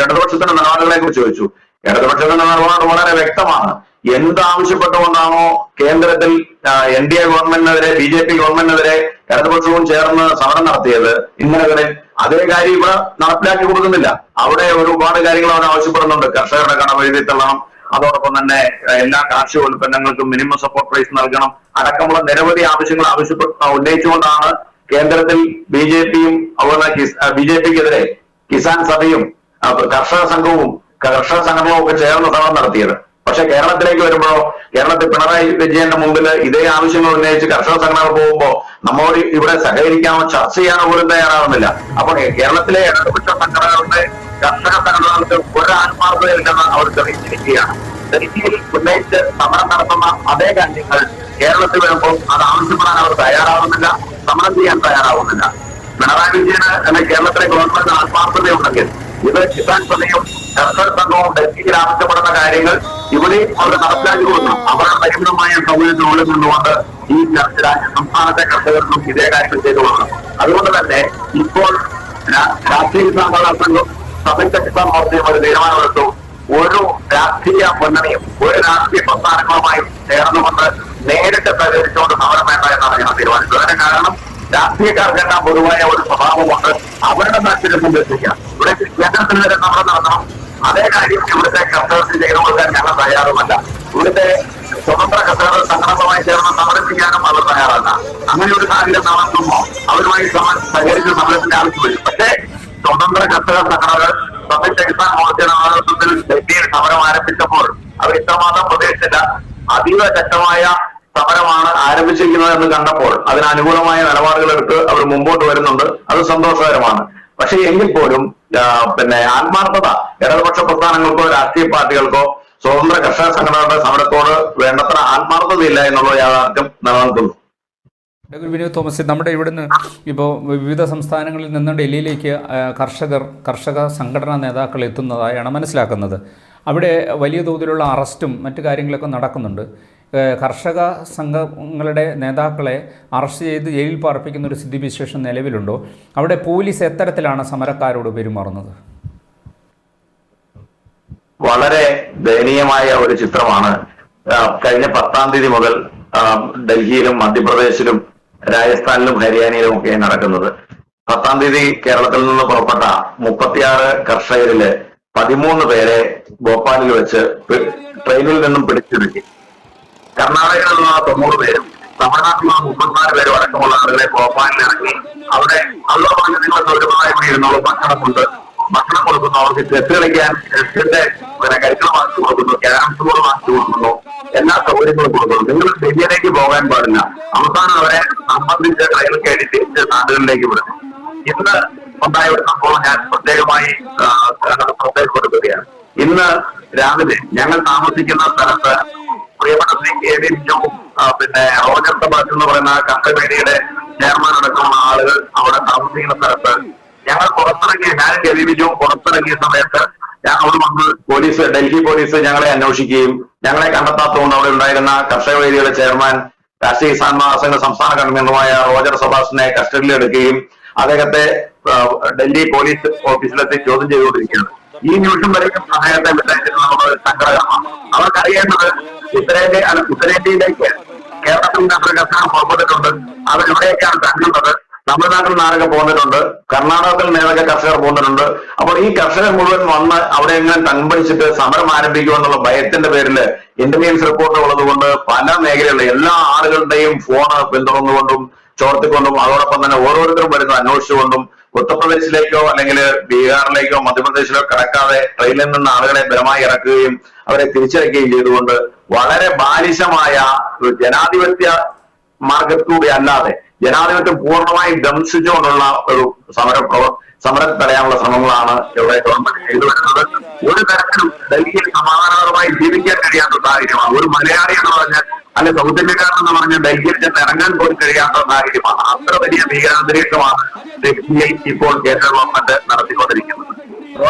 ഇടതുപക്ഷത്തിന്റെ നിലപാടുകളെ കുറിച്ച് ചോദിച്ചു. ഇടതുപക്ഷത്തിന്റെ നിലപാട് വളരെ വ്യക്തമാണ്. എന്താവശ്യപ്പെട്ടുകൊണ്ടാണോ കേന്ദ്രത്തിൽ NDA ഗവൺമെന്റിനെതിരെ BJP ഗവൺമെന്റിനെതിരെ ഇടതുപക്ഷവും ചേർന്ന് സമരം നടത്തിയത് ഇന്നലെ, അതേ കാര്യം ഇവിടെ നടപ്പിലാക്കി കൊടുക്കുന്നില്ല. അവിടെ ഒരുപാട് കാര്യങ്ങൾ അവർ ആവശ്യപ്പെടുന്നുണ്ട്. കർഷകരുടെ കടം എഴുതി തള്ളണം, അതോടൊപ്പം തന്നെ എല്ലാ കാർഷിക ഉൽപ്പന്നങ്ങൾക്കും മിനിമം സപ്പോർട്ട് പ്രൈസ് നൽകണം അടക്കമുള്ള നിരവധി ആവശ്യങ്ങൾ ഉന്നയിച്ചുകൊണ്ടാണ് കേന്ദ്രത്തിൽ BJPയും അതുപോലെ BJPക്കെതിരെ കിസാൻ സഭയും കർഷക സംഘടനയും ഒക്കെ ചേർന്ന് സമരം നടത്തിയത്. പക്ഷെ കേരളത്തിലേക്ക് വരുമ്പോഴോ, കേരളത്തിൽ പിണറായി വിജയന്റെ മുമ്പിൽ ഇതേ ആവശ്യങ്ങൾ ഉന്നയിച്ച് കർഷക സംഘടനകൾ പോകുമ്പോൾ നമ്മോട് ഇവിടെ സഹകരിക്കാനോ ചർച്ച ചെയ്യാനോ പോലും തയ്യാറാവുന്നില്ല. അപ്പോൾ കേരളത്തിലെ ഇടതുപക്ഷ സംഘടനകളുടെ കർഷക സംഘടനകൾക്ക് ഒരു ആത്മാർത്ഥതയില്ലെന്ന് അവർ തെളിയിച്ചിരിക്കുകയാണ്. ഡൽഹിയിൽ ഉന്നയിച്ച് സമരം നടത്തുന്ന അതേ കാര്യങ്ങൾ കേരളത്തിൽ വരുമ്പോൾ അത് ആവശ്യപ്പെടാൻ അവർ തയ്യാറാവുന്നില്ല, സമരം ചെയ്യാൻ തയ്യാറാവുന്നില്ല. പിണറായി വിജയന് അല്ലെങ്കിൽ കേരളത്തിലെ ഗവൺമെന്റ് ആത്മാർത്ഥതയുണ്ടെങ്കിൽ ഇത് കിസാൻ സഭയും കർഷക സംഘവും ഡൽഹിയിൽ ആവശ്യപ്പെടുന്ന കാര്യങ്ങൾ ഇവിടെയും അവർ നടപ്പിലാക്കി കൊടുക്കണം. അവരുടെ പരിമിതമായ സൗകര്യത്തിനുള്ളിൽ നിന്നുകൊണ്ട് ഈ സംസ്ഥാനത്തെ കർഷകർക്കും ഇതേ കാര്യങ്ങൾ ചെയ്തു കൊടുക്കണം. അതുകൊണ്ട് തന്നെ ഇപ്പോൾ രാഷ്ട്രീയ സംഘടനാ സംഘം സംയുക്ത കിസാൻ മോർച്ചയും ഒരു തീരുമാനമെടുത്തു. ഒരു രാഷ്ട്രീയ മുന്നണിയും ഒരു രാഷ്ട്രീയ പ്രസ്ഥാനങ്ങളുമായി ചേർന്നുകൊണ്ട് നേരിട്ട് സഹകരിച്ചുകൊണ്ട് സമരം വേണ്ട എന്നാണ് ഞാൻ തീരുമാനിച്ചത്. അതിന് കാരണം രാഷ്ട്രീയക്കാർക്കെല്ലാം പൊതുവായ ഒരു സ്വഭാവമുണ്ട്. അവരുടെ താല്പര്യം സംരക്ഷിക്കാം. ഇവിടെ കേന്ദ്രത്തിന് വരെ സമരം നടത്തണം. അതേ കാര്യം ഇവിടുത്തെ കർഷകർക്ക് ചെയ്തു കൊടുക്കാൻ ഞങ്ങൾ തയ്യാറുമല്ല. ഇവിടുത്തെ സ്വതന്ത്ര കർഷകർ സംഘടനമായി ചേർന്ന് സമരം ചെയ്യാനും അവർ തയ്യാറല്ല. അങ്ങനെ ഒരു സാഹചര്യം നടത്തുമ്പോൾ അവരുമായി സഹകരിച്ച് സമരത്തിന്റെ ആവശ്യം വരും. പക്ഷേ സ്വതന്ത്ര കർഷക സംഘടനകൾ സംയുക്ത കിസാൻ മോർച്ചയുടെ നേതൃത്വത്തിൽ ഡൽഹിയിൽ സമരം ആരംഭിച്ചപ്പോൾ അവർ ഇത്രമാത്രം പ്രതീക്ഷിച്ചില്ല. അതീവ ശക്തമായ സമരമാണ് ആരംഭിച്ചിരിക്കുന്നത് എന്ന് കണ്ടപ്പോൾ അതിന് അനുകൂലമായ നിലപാടുകൾ എടുത്ത് അവർ മുമ്പോട്ട് വരുന്നുണ്ട്. അത് സന്തോഷകരമാണ്. പക്ഷെ എങ്കിൽ പോലും ആത്മാർത്ഥത ഇടതുപക്ഷ പ്രസ്ഥാനങ്ങൾക്കോ രാഷ്ട്രീയ പാർട്ടികൾക്കോ സ്വതന്ത്ര കർഷക സംഘടനകളുടെ സമരത്തോട് വേണ്ടത്ര ആത്മാർത്ഥതയില്ല എന്നുള്ള യാഥാർത്ഥ്യം നിലനിൽക്കുന്നു. വിനോദ് തോമസ്, നമ്മുടെ ഇവിടുന്ന് ഇപ്പോൾ വിവിധ സംസ്ഥാനങ്ങളിൽ നിന്ന് ഡൽഹിയിലേക്ക് കർഷക സംഘടനാ നേതാക്കൾ എത്തുന്നതായാണ് മനസ്സിലാക്കുന്നത്. അവിടെ വലിയ തോതിലുള്ള അറസ്റ്റും മറ്റു കാര്യങ്ങളൊക്കെ നടക്കുന്നുണ്ട്. കർഷക സംഘങ്ങളുടെ നേതാക്കളെ അറസ്റ്റ് ചെയ്ത് ജയിലിൽ പാർപ്പിക്കുന്ന ഒരു സ്ഥിതിവിശേഷം നിലവിലുണ്ടോ? അവിടെ പോലീസ് എത്തരത്തിലാണ് സമരക്കാരോട് പെരുമാറുന്നത്? വളരെ ദയനീയമായ ഒരു ചിത്രമാണ് കഴിഞ്ഞ 10-ാം തീയതി മുതൽ ഡൽഹിയിലും മധ്യപ്രദേശിലും രാജസ്ഥാനിലും ഹരിയാനയിലും ഒക്കെ നടക്കുന്നത്. 10-ാം തീയതി കേരളത്തിൽ നിന്ന് പുറപ്പെട്ട 36 കർഷകരില് 13 പേരെ ഭോപ്പാലിൽ വെച്ച് ട്രെയിനിൽ നിന്നും പിടിച്ചെടുക്കി. കർണാടകയിൽ നിന്നുള്ള 90 പേരും തമിഴ്നാട്ടിൽ നിന്ന് 34 പേരും അടക്കമുള്ള ആളുകളെ ഭോപ്പാലിൽ ഇറങ്ങി അവിടെ നിങ്ങൾ ഒരുപാട് ഇരുന്നോളൂ, ഭക്ഷണമുണ്ട്, ഭക്ഷണം കൊടുക്കുന്നു, അവർക്ക് ചെസ് കളിക്കാൻ ചെസ്സിന്റെ കരിക്കുകൾ വാങ്ങിച്ചു കൊടുക്കുന്നു, ക്യാരംസ് ബോർഡ് വാങ്ങിച്ചു കൊടുക്കുന്നു, എല്ലാ സൗകര്യങ്ങളും കൊടുക്കുന്നു. നിങ്ങൾ ഡൽഹിയിലേക്ക് പോകാൻ പാടില്ല. അവസാനം അവരെ സംബന്ധിച്ച് ട്രെയിനിൽ കയറ്റി തിരിച്ച് നാടുകളിലേക്ക് വിടുന്നു. ഇന്ന് ഉണ്ടായ ഒരു സംഭവം ഞാൻ പ്രത്യേകമായി ശ്രദ്ധയിൽപ്പെടുത്തുകയാണ്. ഇന്ന് രാവിലെ ഞങ്ങൾ താമസിക്കുന്ന സ്ഥലത്ത് പ്രിയപ്പെട്ട ശ്രീ കെ വി ബിജുവും റോജർ സബാസ് എന്ന് പറയുന്ന കർഷകവേദിയുടെ ചെയർമാൻ അടക്കമുള്ള ആളുകൾ അവിടെ താമസിക്കുന്ന സ്ഥലത്ത് ഞങ്ങൾ പുറത്തിറങ്ങിയ ഞാനും കെ വി ബിജുവും പുറത്തിറങ്ങിയ സമയത്ത് അവിടെ വന്ന് പോലീസ്, ഡൽഹി പോലീസ് ഞങ്ങളെ അന്വേഷിക്കുകയും ഞങ്ങളെ കണ്ടെത്താത്തതുകൊണ്ട് അവിടെ ഉണ്ടായിരുന്ന കർഷകവേദിയുടെ ചെയർമാൻ രാഷ്ട്രീയ കിസാൻ മഹാസംഘ സംസ്ഥാന കൺവീനറുമായ റോജർ സബാസിനെ കസ്റ്റഡിയിലെടുക്കുകയും അദ്ദേഹത്തെ ഡൽഹി പോലീസ് ഓഫീസിലെത്തി ചോദ്യം ചെയ്തുകൊണ്ടിരിക്കുകയാണ്. ഈ നിമിഷം വരെയും അദ്ദേഹത്തെ വിട്ടയച്ചിട്ടുള്ള സങ്കടകരമാണ്. അവർക്കറിയേണ്ടത് ഉത്തരേന്ത്യയിലേക്ക് കേരളത്തിൽ നിന്ന് കർഷകർ പുറപ്പെട്ടിട്ടുണ്ട്. അവരെവിടെയൊക്കെയാണ് തങ്ങുന്നത്. തമിഴ്നാട്ടിൽ നിന്നൊക്കെ പോകുന്നിട്ടുണ്ട്, കർണാടകത്തിൽ നിന്നൊക്കെ കർഷകർ പോകുന്നുണ്ട്. അപ്പോൾ ഈ കർഷകർ മുഴുവൻ വന്ന് അവിടെ എങ്ങനെ തമ്പടിച്ചിട്ട് സമരം ആരംഭിക്കുമെന്നുള്ള ഭയത്തിന്റെ പേരിൽ ഇന്റലിജൻസ് റിപ്പോർട്ട് ഉള്ളതുകൊണ്ട് പല മേഖലകളിലും എല്ലാ ആളുകളുടെയും ഫോണ് പിന്തുടർന്നുകൊണ്ടും ചോർത്തിക്കൊണ്ടും അതോടൊപ്പം തന്നെ ഓരോരുത്തരും വരുന്ന അന്വേഷിച്ചുകൊണ്ടും ഉത്തർപ്രദേശിലേക്കോ അല്ലെങ്കിൽ ബീഹാറിലേക്കോ മധ്യപ്രദേശിലോ കടക്കാതെ ട്രെയിനിൽ നിന്ന് ആളുകളെ ബലമായി ഇറക്കുകയും അവരെ തിരിച്ചയക്കുകയും ചെയ്തുകൊണ്ട് വളരെ ബാലിശമായ ജനാധിപത്യ മാർഗത്തിലൂടെ അല്ലാതെ ജനാധിപത്യം പൂർണ്ണമായും ദംശിച്ചുകൊണ്ടുള്ള ഒരു സമരം തടയാനുള്ള ശ്രമങ്ങളാണ് ഇവിടെ ഗവൺമെന്റ് ചെയ്തു വരുന്നത്. ഒരു തരത്തിലും ഡൽഹിയിൽ സമാധാനപരമായി ജീവിക്കാൻ കഴിയാത്ത സാഹചര്യമാണ്. ഒരു മലയാളി എന്ന് പറഞ്ഞാൽ അല്ലെ സൗത്ത് ഇന്ത്യക്കാരൻ എന്ന് പറഞ്ഞാൽ ഡൽഹിയിൽ ചെന്ന് ഇറങ്ങാൻ പോലും കഴിയാത്ത സാഹചര്യമാണ്. അത്ര വലിയ ഭീകരാന്തരീക്ഷമാണ് ഡൽഹിയിൽ ഇപ്പോൾ കേന്ദ്ര ഗവൺമെന്റ് നടത്തിക്കൊണ്ടിരിക്കുന്നത്.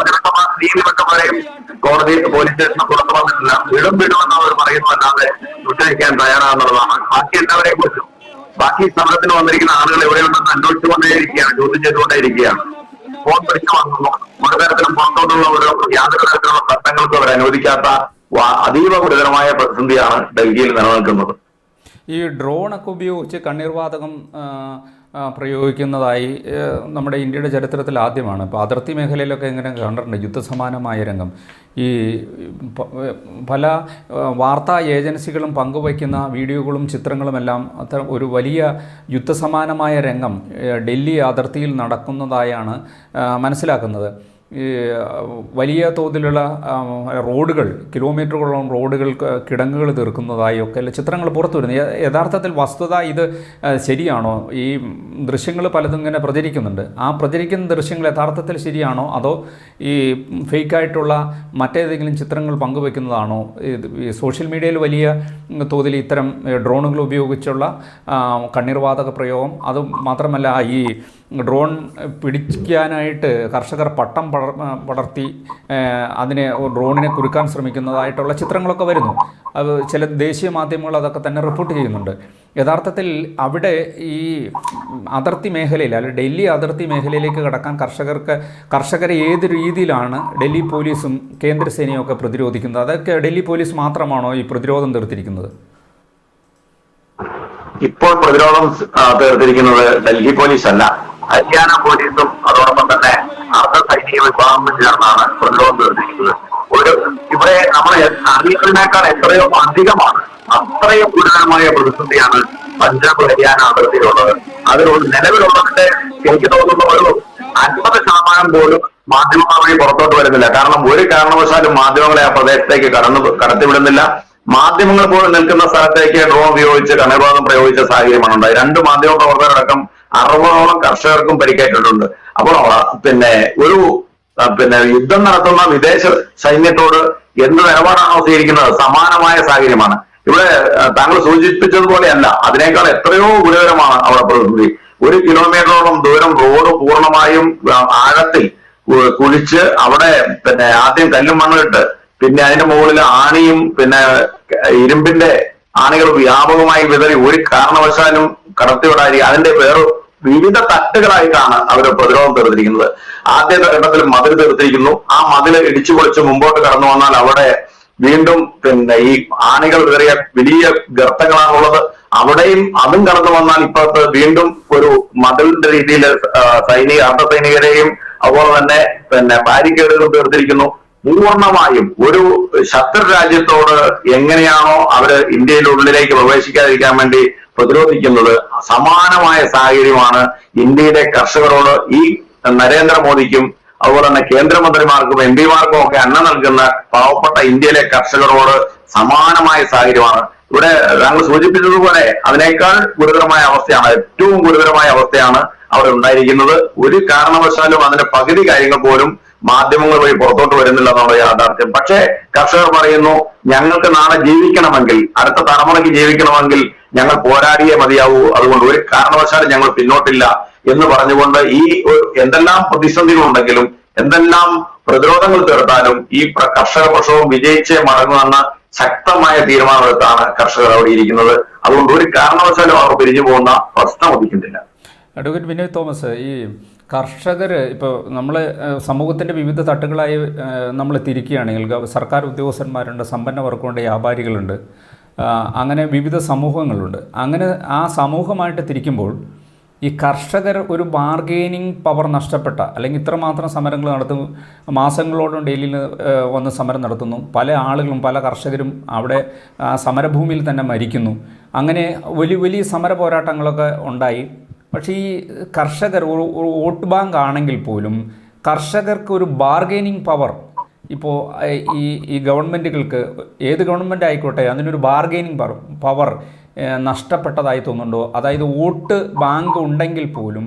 നീതിവെട്ടവരെയും കോടതി പോലീസ് സ്റ്റേഷന് പുറത്തു വന്നിട്ടില്ല. വിടുമെന്ന് അവർ പറയുന്നതല്ലാതെ വിട്ടയക്കാൻ തയ്യാറാകുന്നതാണ്. ബാക്കി എല്ലാവരെയും കുറിച്ചും ബാക്കി സമരത്തിന് വന്നിരിക്കുന്ന ആളുകൾ എവിടെയുണ്ടെന്ന് അന്വേഷിച്ചുകൊണ്ടേയിരിക്കുകയാണ്, ചോദ്യം ചെയ്തുകൊണ്ടേയിരിക്കുകയാണ്. ഫോൺ പിടിച്ചു വാങ്ങുന്നു. ഒരു തരത്തിലും പുറത്തോട്ടുള്ള യാതൊരു തരത്തിലുള്ള ചട്ടങ്ങൾക്കും അവർ അനുവദിക്കാത്ത അതീവ ഗുരുതരമായ പ്രതിസന്ധിയാണ് ഡൽഹിയിൽ നിലനിൽക്കുന്നത്. ഈ ഡ്രോണൊക്കെ ഉപയോഗിച്ച് കണ്ണീർവാതകം പ്രയോഗിക്കുന്നതായി നമ്മുടെ ഇന്ത്യയുടെ ചരിത്രത്തിൽ ആദ്യമാണ്. ഇപ്പോൾ അതിർത്തി മേഖലയിലൊക്കെ എങ്ങനെ കണ്ടിട്ടുണ്ട് യുദ്ധസമാനമായ രംഗം. ഈ പല വാർത്താ ഏജൻസികളും പങ്കുവയ്ക്കുന്ന വീഡിയോകളും ചിത്രങ്ങളുമെല്ലാം അത്തരം ഒരു വലിയ യുദ്ധസമാനമായ രംഗം ഡൽഹി അതിർത്തിയിൽ നടക്കുന്നതായാണ് മനസ്സിലാക്കുന്നത്. ഈ വലിയ തോതിലുള്ള റോഡുകൾ, കിലോമീറ്ററുകളോളം റോഡുകൾ കിടങ്ങുകൾ തീർക്കുന്നതായൊക്കെ ചിത്രങ്ങൾ പുറത്തു വരുന്നു. യഥാർത്ഥത്തിൽ വസ്തുത ഇത് ശരിയാണോ? ഈ ദൃശ്യങ്ങൾ പലതും ഇങ്ങനെ പ്രചരിക്കുന്നുണ്ട്. ആ പ്രചരിക്കുന്ന ദൃശ്യങ്ങൾ യഥാർത്ഥത്തിൽ ശരിയാണോ, അതോ ഈ ഫേക്കായിട്ടുള്ള മറ്റേതെങ്കിലും ചിത്രങ്ങൾ പങ്കുവെക്കുന്നതാണോ? ഈ സോഷ്യൽ മീഡിയയിൽ വലിയ തോതിൽ ഇത്തരം ഡ്രോണുകൾ ഉപയോഗിച്ചുള്ള കണ്ണീർവാതക പ്രയോഗം, അത് മാത്രമല്ല ഈ ഡ്രോൺ പിടിക്കാനായിട്ട് കർഷകർ പട്ടം പടർത്തി അതിനെ ഡ്രോണിനെ കുരുക്കാൻ ശ്രമിക്കുന്നതായിട്ടുള്ള ചിത്രങ്ങളൊക്കെ വരുന്നു. അത് ചില ദേശീയ മാധ്യമങ്ങൾ അതൊക്കെ തന്നെ റിപ്പോർട്ട് ചെയ്യുന്നുണ്ട്. യഥാർത്ഥത്തിൽ അവിടെ ഈ അതിർത്തി മേഖലയിൽ അല്ലെങ്കിൽ ഡൽഹി അതിർത്തി മേഖലയിലേക്ക് കടക്കാൻ കർഷകരെ ഏത് രീതിയിലാണ് ഡൽഹി പോലീസും കേന്ദ്രസേനയും ഒക്കെ പ്രതിരോധിക്കുന്നത്? അതൊക്കെ ഡൽഹി പോലീസ് മാത്രമാണോ ഈ പ്രതിരോധം തീർത്തിരിക്കുന്നത്? ഇപ്പോൾ പ്രതിരോധം തീർത്തിരിക്കുന്നത് ഡൽഹി പോലീസ് അല്ല, ഹരിയാന പോലീസും അതോടൊപ്പം തന്നെ അർദ്ധ സൈനിക വിഭാഗവും ചേർന്നാണ് പ്രതിരോധം തീർത്തിരിക്കുന്നത്. ഇവിടെ നമ്മളെ അറിയിക്കുന്നതിനേക്കാൾ എത്രയോ അധികമാണ്, അത്രയും ഗുരുതരമായ പ്രതിസന്ധിയാണ് പഞ്ചാബ് ഹരിയാന അതിർത്തിയിലുള്ളത്. അതിലുള്ള നിലവിലുള്ളതിന്റെ എനിക്ക് തോന്നുന്ന ഒരു 50% പോലും മാധ്യമങ്ങൾ വഴി പുറത്തോട്ട് വരുന്നില്ല. കാരണം ഒരു കാരണവശാലും മാധ്യമങ്ങളെ ആ പ്രദേശത്തേക്ക് കടത്തിവിടുന്നില്ല. മാധ്യമങ്ങൾ പോലും നിൽക്കുന്ന സ്ഥലത്തേക്ക് ഡ്രോൺ ഉപയോഗിച്ച് കണ്ണീർവാതകം പ്രയോഗിച്ച സാഹചര്യമാണ് ഉണ്ടായത്. 2 മാധ്യമ പ്രവർത്തകരടക്കം 60ഓളം കർഷകർക്കും പരിക്കേറ്റിട്ടുണ്ട്. അപ്പോൾ ഒരു യുദ്ധം നടത്തുന്ന വിദേശ സൈന്യത്തോട് എന്ത് നിലപാടാണോ സ്വീകരിക്കുന്നത് സമാനമായ സാഹചര്യമാണ്. ഇവിടെ താങ്കൾ സൂചിപ്പിച്ചതുപോലെയല്ല, അതിനേക്കാൾ എത്രയോ ഗുരുതരമാണ് അവിടെ പ്രതിസന്ധി. 1 കിലോമീറ്ററോളം ദൂരം റോഡ് പൂർണ്ണമായും ആഴത്തിൽ കുഴിച്ച് അവിടെ ആദ്യം കല്ലും മണ്ണിട്ട് പിന്നെ അതിന്റെ മുകളിൽ ആണിയും ഇരുമ്പിന്റെ ആണികൾ വ്യാപകമായി വിതറി ഒരു കാരണവശാലും കടത്തിവിടാതിരിക്കുക, അതിന്റെ വേറെ വിവിധ തട്ടുകളായിട്ടാണ് അവർ പ്രതിരോധം തീർത്തിരിക്കുന്നത്. ആദ്യത്തെ ഘട്ടത്തിൽ മതിൽ തീർത്തിരിക്കുന്നു. ആ മതിൽ ഇടിച്ചു പൊളിച്ച് മുമ്പോട്ട് കടന്നു വന്നാൽ അവിടെ വീണ്ടും ഈ ആണികൾ വിതറിയ വലിയ ഗർത്തങ്ങളാണുള്ളത്. അവിടെയും അതും കടന്നു വന്നാൽ ഇപ്പോഴത്തെ വീണ്ടും ഒരു മതിലിന്റെ രീതിയിൽ അർദ്ധ സൈനികരെയും അതുപോലെ തന്നെ ബാരിക്കേഡുകൾ തീർത്തിരിക്കുന്നു. പൂർണ്ണമായും ഒരു ശത്രു രാജ്യത്തോട് എങ്ങനെയാണോ അവര് ഇന്ത്യയിലുള്ളിലേക്ക് പ്രവേശിക്കാതിരിക്കാൻ വേണ്ടി പ്രതിരോധിക്കുന്നത്, സമാനമായ സാഹചര്യമാണ് ഇന്ത്യയിലെ കർഷകരോട് ഈ നരേന്ദ്രമോദിക്കും അതുപോലെ തന്നെ കേന്ദ്രമന്ത്രിമാർക്കും എം പിമാർക്കും ഒക്കെ അന്നം നൽകുന്ന പാവപ്പെട്ട ഇന്ത്യയിലെ കർഷകരോട് സമാനമായ സാഹചര്യമാണ്. ഇവിടെ താങ്കൾ സൂചിപ്പിച്ചതുപോലെ അതിനേക്കാൾ ഗുരുതരമായ അവസ്ഥയാണ്, ഏറ്റവും ഗുരുതരമായ അവസ്ഥയാണ് അവിടെ ഉണ്ടായിരിക്കുന്നത്. ഒരു കാരണവശാലും അതിന്റെ പകുതി കാര്യങ്ങൾ പോലും മാധ്യമങ്ങൾ വഴി പുറത്തോട്ട് വരുന്നില്ല എന്നുള്ള യാഥാർത്ഥ്യം. പക്ഷേ കർഷകർ പറയുന്നു, ഞങ്ങൾക്ക് നാളെ ജീവിക്കണമെങ്കിൽ, അടുത്ത തലമുറയ്ക്ക് ജീവിക്കണമെങ്കിൽ ഞങ്ങൾ പോരാടിയേ മതിയാവൂ, അതുകൊണ്ട് ഒരു കാരണവശാലും ഞങ്ങൾ പിന്നോട്ടില്ല എന്ന് പറഞ്ഞുകൊണ്ട് ഈ എന്തെല്ലാം പ്രതിസന്ധികളുണ്ടെങ്കിലും എന്തെല്ലാം പ്രതിരോധങ്ങൾ തീർത്താലും ഈ കർഷക പ്രക്ഷോഭം വിജയിച്ചേ മടങ്ങുമെന്ന ശക്തമായ തീരുമാനമെടുത്താണ് കർഷകർ അവിടെ ഇരിക്കുന്നത്. അതുകൊണ്ട് ഒരു കാരണവശാലും അവർ പിരിഞ്ഞു പോകുന്ന പ്രശ്നം ഉദിക്കുന്നില്ല. അഡ്വക്കേറ്റ് വിനോയ് തോമസ്, ഈ കർഷകർ ഇപ്പോൾ നമ്മൾ സമൂഹത്തിൻ്റെ വിവിധ തട്ടുകളായി നമ്മൾ തിരിക്കുകയാണെങ്കിൽ സർക്കാർ ഉദ്യോഗസ്ഥന്മാരുണ്ട്, സമ്പന്ന വർഗമുണ്ട്, വ്യാപാരികളുണ്ട്, അങ്ങനെ വിവിധ സമൂഹങ്ങളുണ്ട്. അങ്ങനെ ആ സമൂഹമായിട്ട് തിരിക്കുമ്പോൾ ഈ കർഷകർ ഒരു ബാർഗെയിനിങ് പവർ നഷ്ടപ്പെട്ട, അല്ലെങ്കിൽ ഇത്രമാത്രം സമരങ്ങൾ നടത്തുന്നു, മാസങ്ങളോളം ഡൽഹിയിൽ വന്ന് സമരം നടത്തുന്നു, പല ആളുകളും പല കർഷകരും അവിടെ സമരഭൂമിയിൽ തന്നെ മരിക്കുന്നു. അങ്ങനെ വലിയ വലിയ സമര പോരാട്ടങ്ങളൊക്കെ ഉണ്ടായി. പക്ഷേ ഈ കർഷകർ ഒരു വോട്ട് ബാങ്ക് ആണെങ്കിൽ പോലും കർഷകർക്ക് ഒരു ബാർഗെയിനിങ് പവർ ഇപ്പോൾ ഈ ഗവൺമെൻറ്റുകൾക്ക്, ഏത് ഗവൺമെൻറ് ആയിക്കോട്ടെ, അതിനൊരു ബാർഗെയിനിങ് പവർ നഷ്ടപ്പെട്ടതായി തോന്നുന്നുണ്ടോ? അതായത് വോട്ട് ബാങ്ക് ഉണ്ടെങ്കിൽ പോലും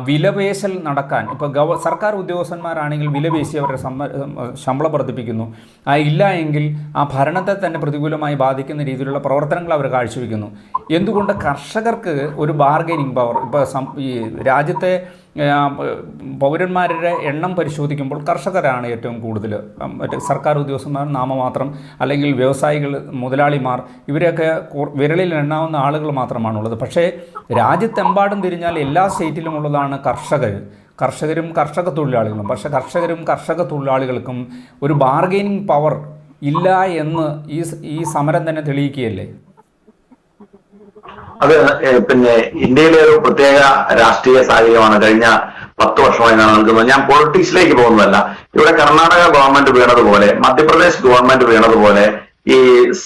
വിലപേശൽ നടക്കാൻ, ഇപ്പോൾ സർക്കാർ ഉദ്യോഗസ്ഥന്മാരാണെങ്കിൽ വിലപേശി അവരുടെ ശമ്പളം വർദ്ധിപ്പിക്കുന്നു, ഇല്ല എങ്കിൽ ആ ഭരണത്തെ തന്നെ പ്രതികൂലമായി ബാധിക്കുന്ന രീതിയിലുള്ള പ്രവർത്തനങ്ങൾ അവർ കാഴ്ചവെക്കുന്നു. എന്തുകൊണ്ട് കർഷകർക്ക് ഒരു ബാർഗെയിനിങ് പവർ, ഇപ്പോൾ ഈ രാജ്യത്തെ പൗരന്മാരുടെ എണ്ണം പരിശോധിക്കുമ്പോൾ കർഷകരാണ് ഏറ്റവും കൂടുതൽ, മറ്റ് സർക്കാർ ഉദ്യോഗസ്ഥന്മാർ നാമമാത്രം, അല്ലെങ്കിൽ വ്യവസായികൾ, മുതലാളിമാർ, ഇവരെയൊക്കെ വിരലിൽ എണ്ണാവുന്ന ആളുകൾ മാത്രമാണുള്ളത്. പക്ഷേ രാജ്യത്തെമ്പാടും തിരിഞ്ഞാൽ എല്ലാ സ്റ്റേറ്റിലും ഉള്ളതാണ് കർഷകരും കർഷക തൊഴിലാളികളും. പക്ഷേ കർഷകരും കർഷക തൊഴിലാളികൾക്കും ഒരു ബാർഗെയിനിങ് പവർ ഇല്ല എന്ന് ഈ സമരം തന്നെ തെളിയിക്കുകയല്ലേ? അത് ഇന്ത്യയിലെ ഒരു പ്രത്യേക രാഷ്ട്രീയ സാഹചര്യമാണ് കഴിഞ്ഞ 10 വർഷമായി നിലനിൽക്കുന്നത്. ഞാൻ പൊളിറ്റിക്സിലേക്ക് പോകുന്നതല്ല. ഇവിടെ കർണാടക ഗവൺമെന്റ് വീണതുപോലെ, മധ്യപ്രദേശ് ഗവൺമെന്റ് വീണതുപോലെ ഈ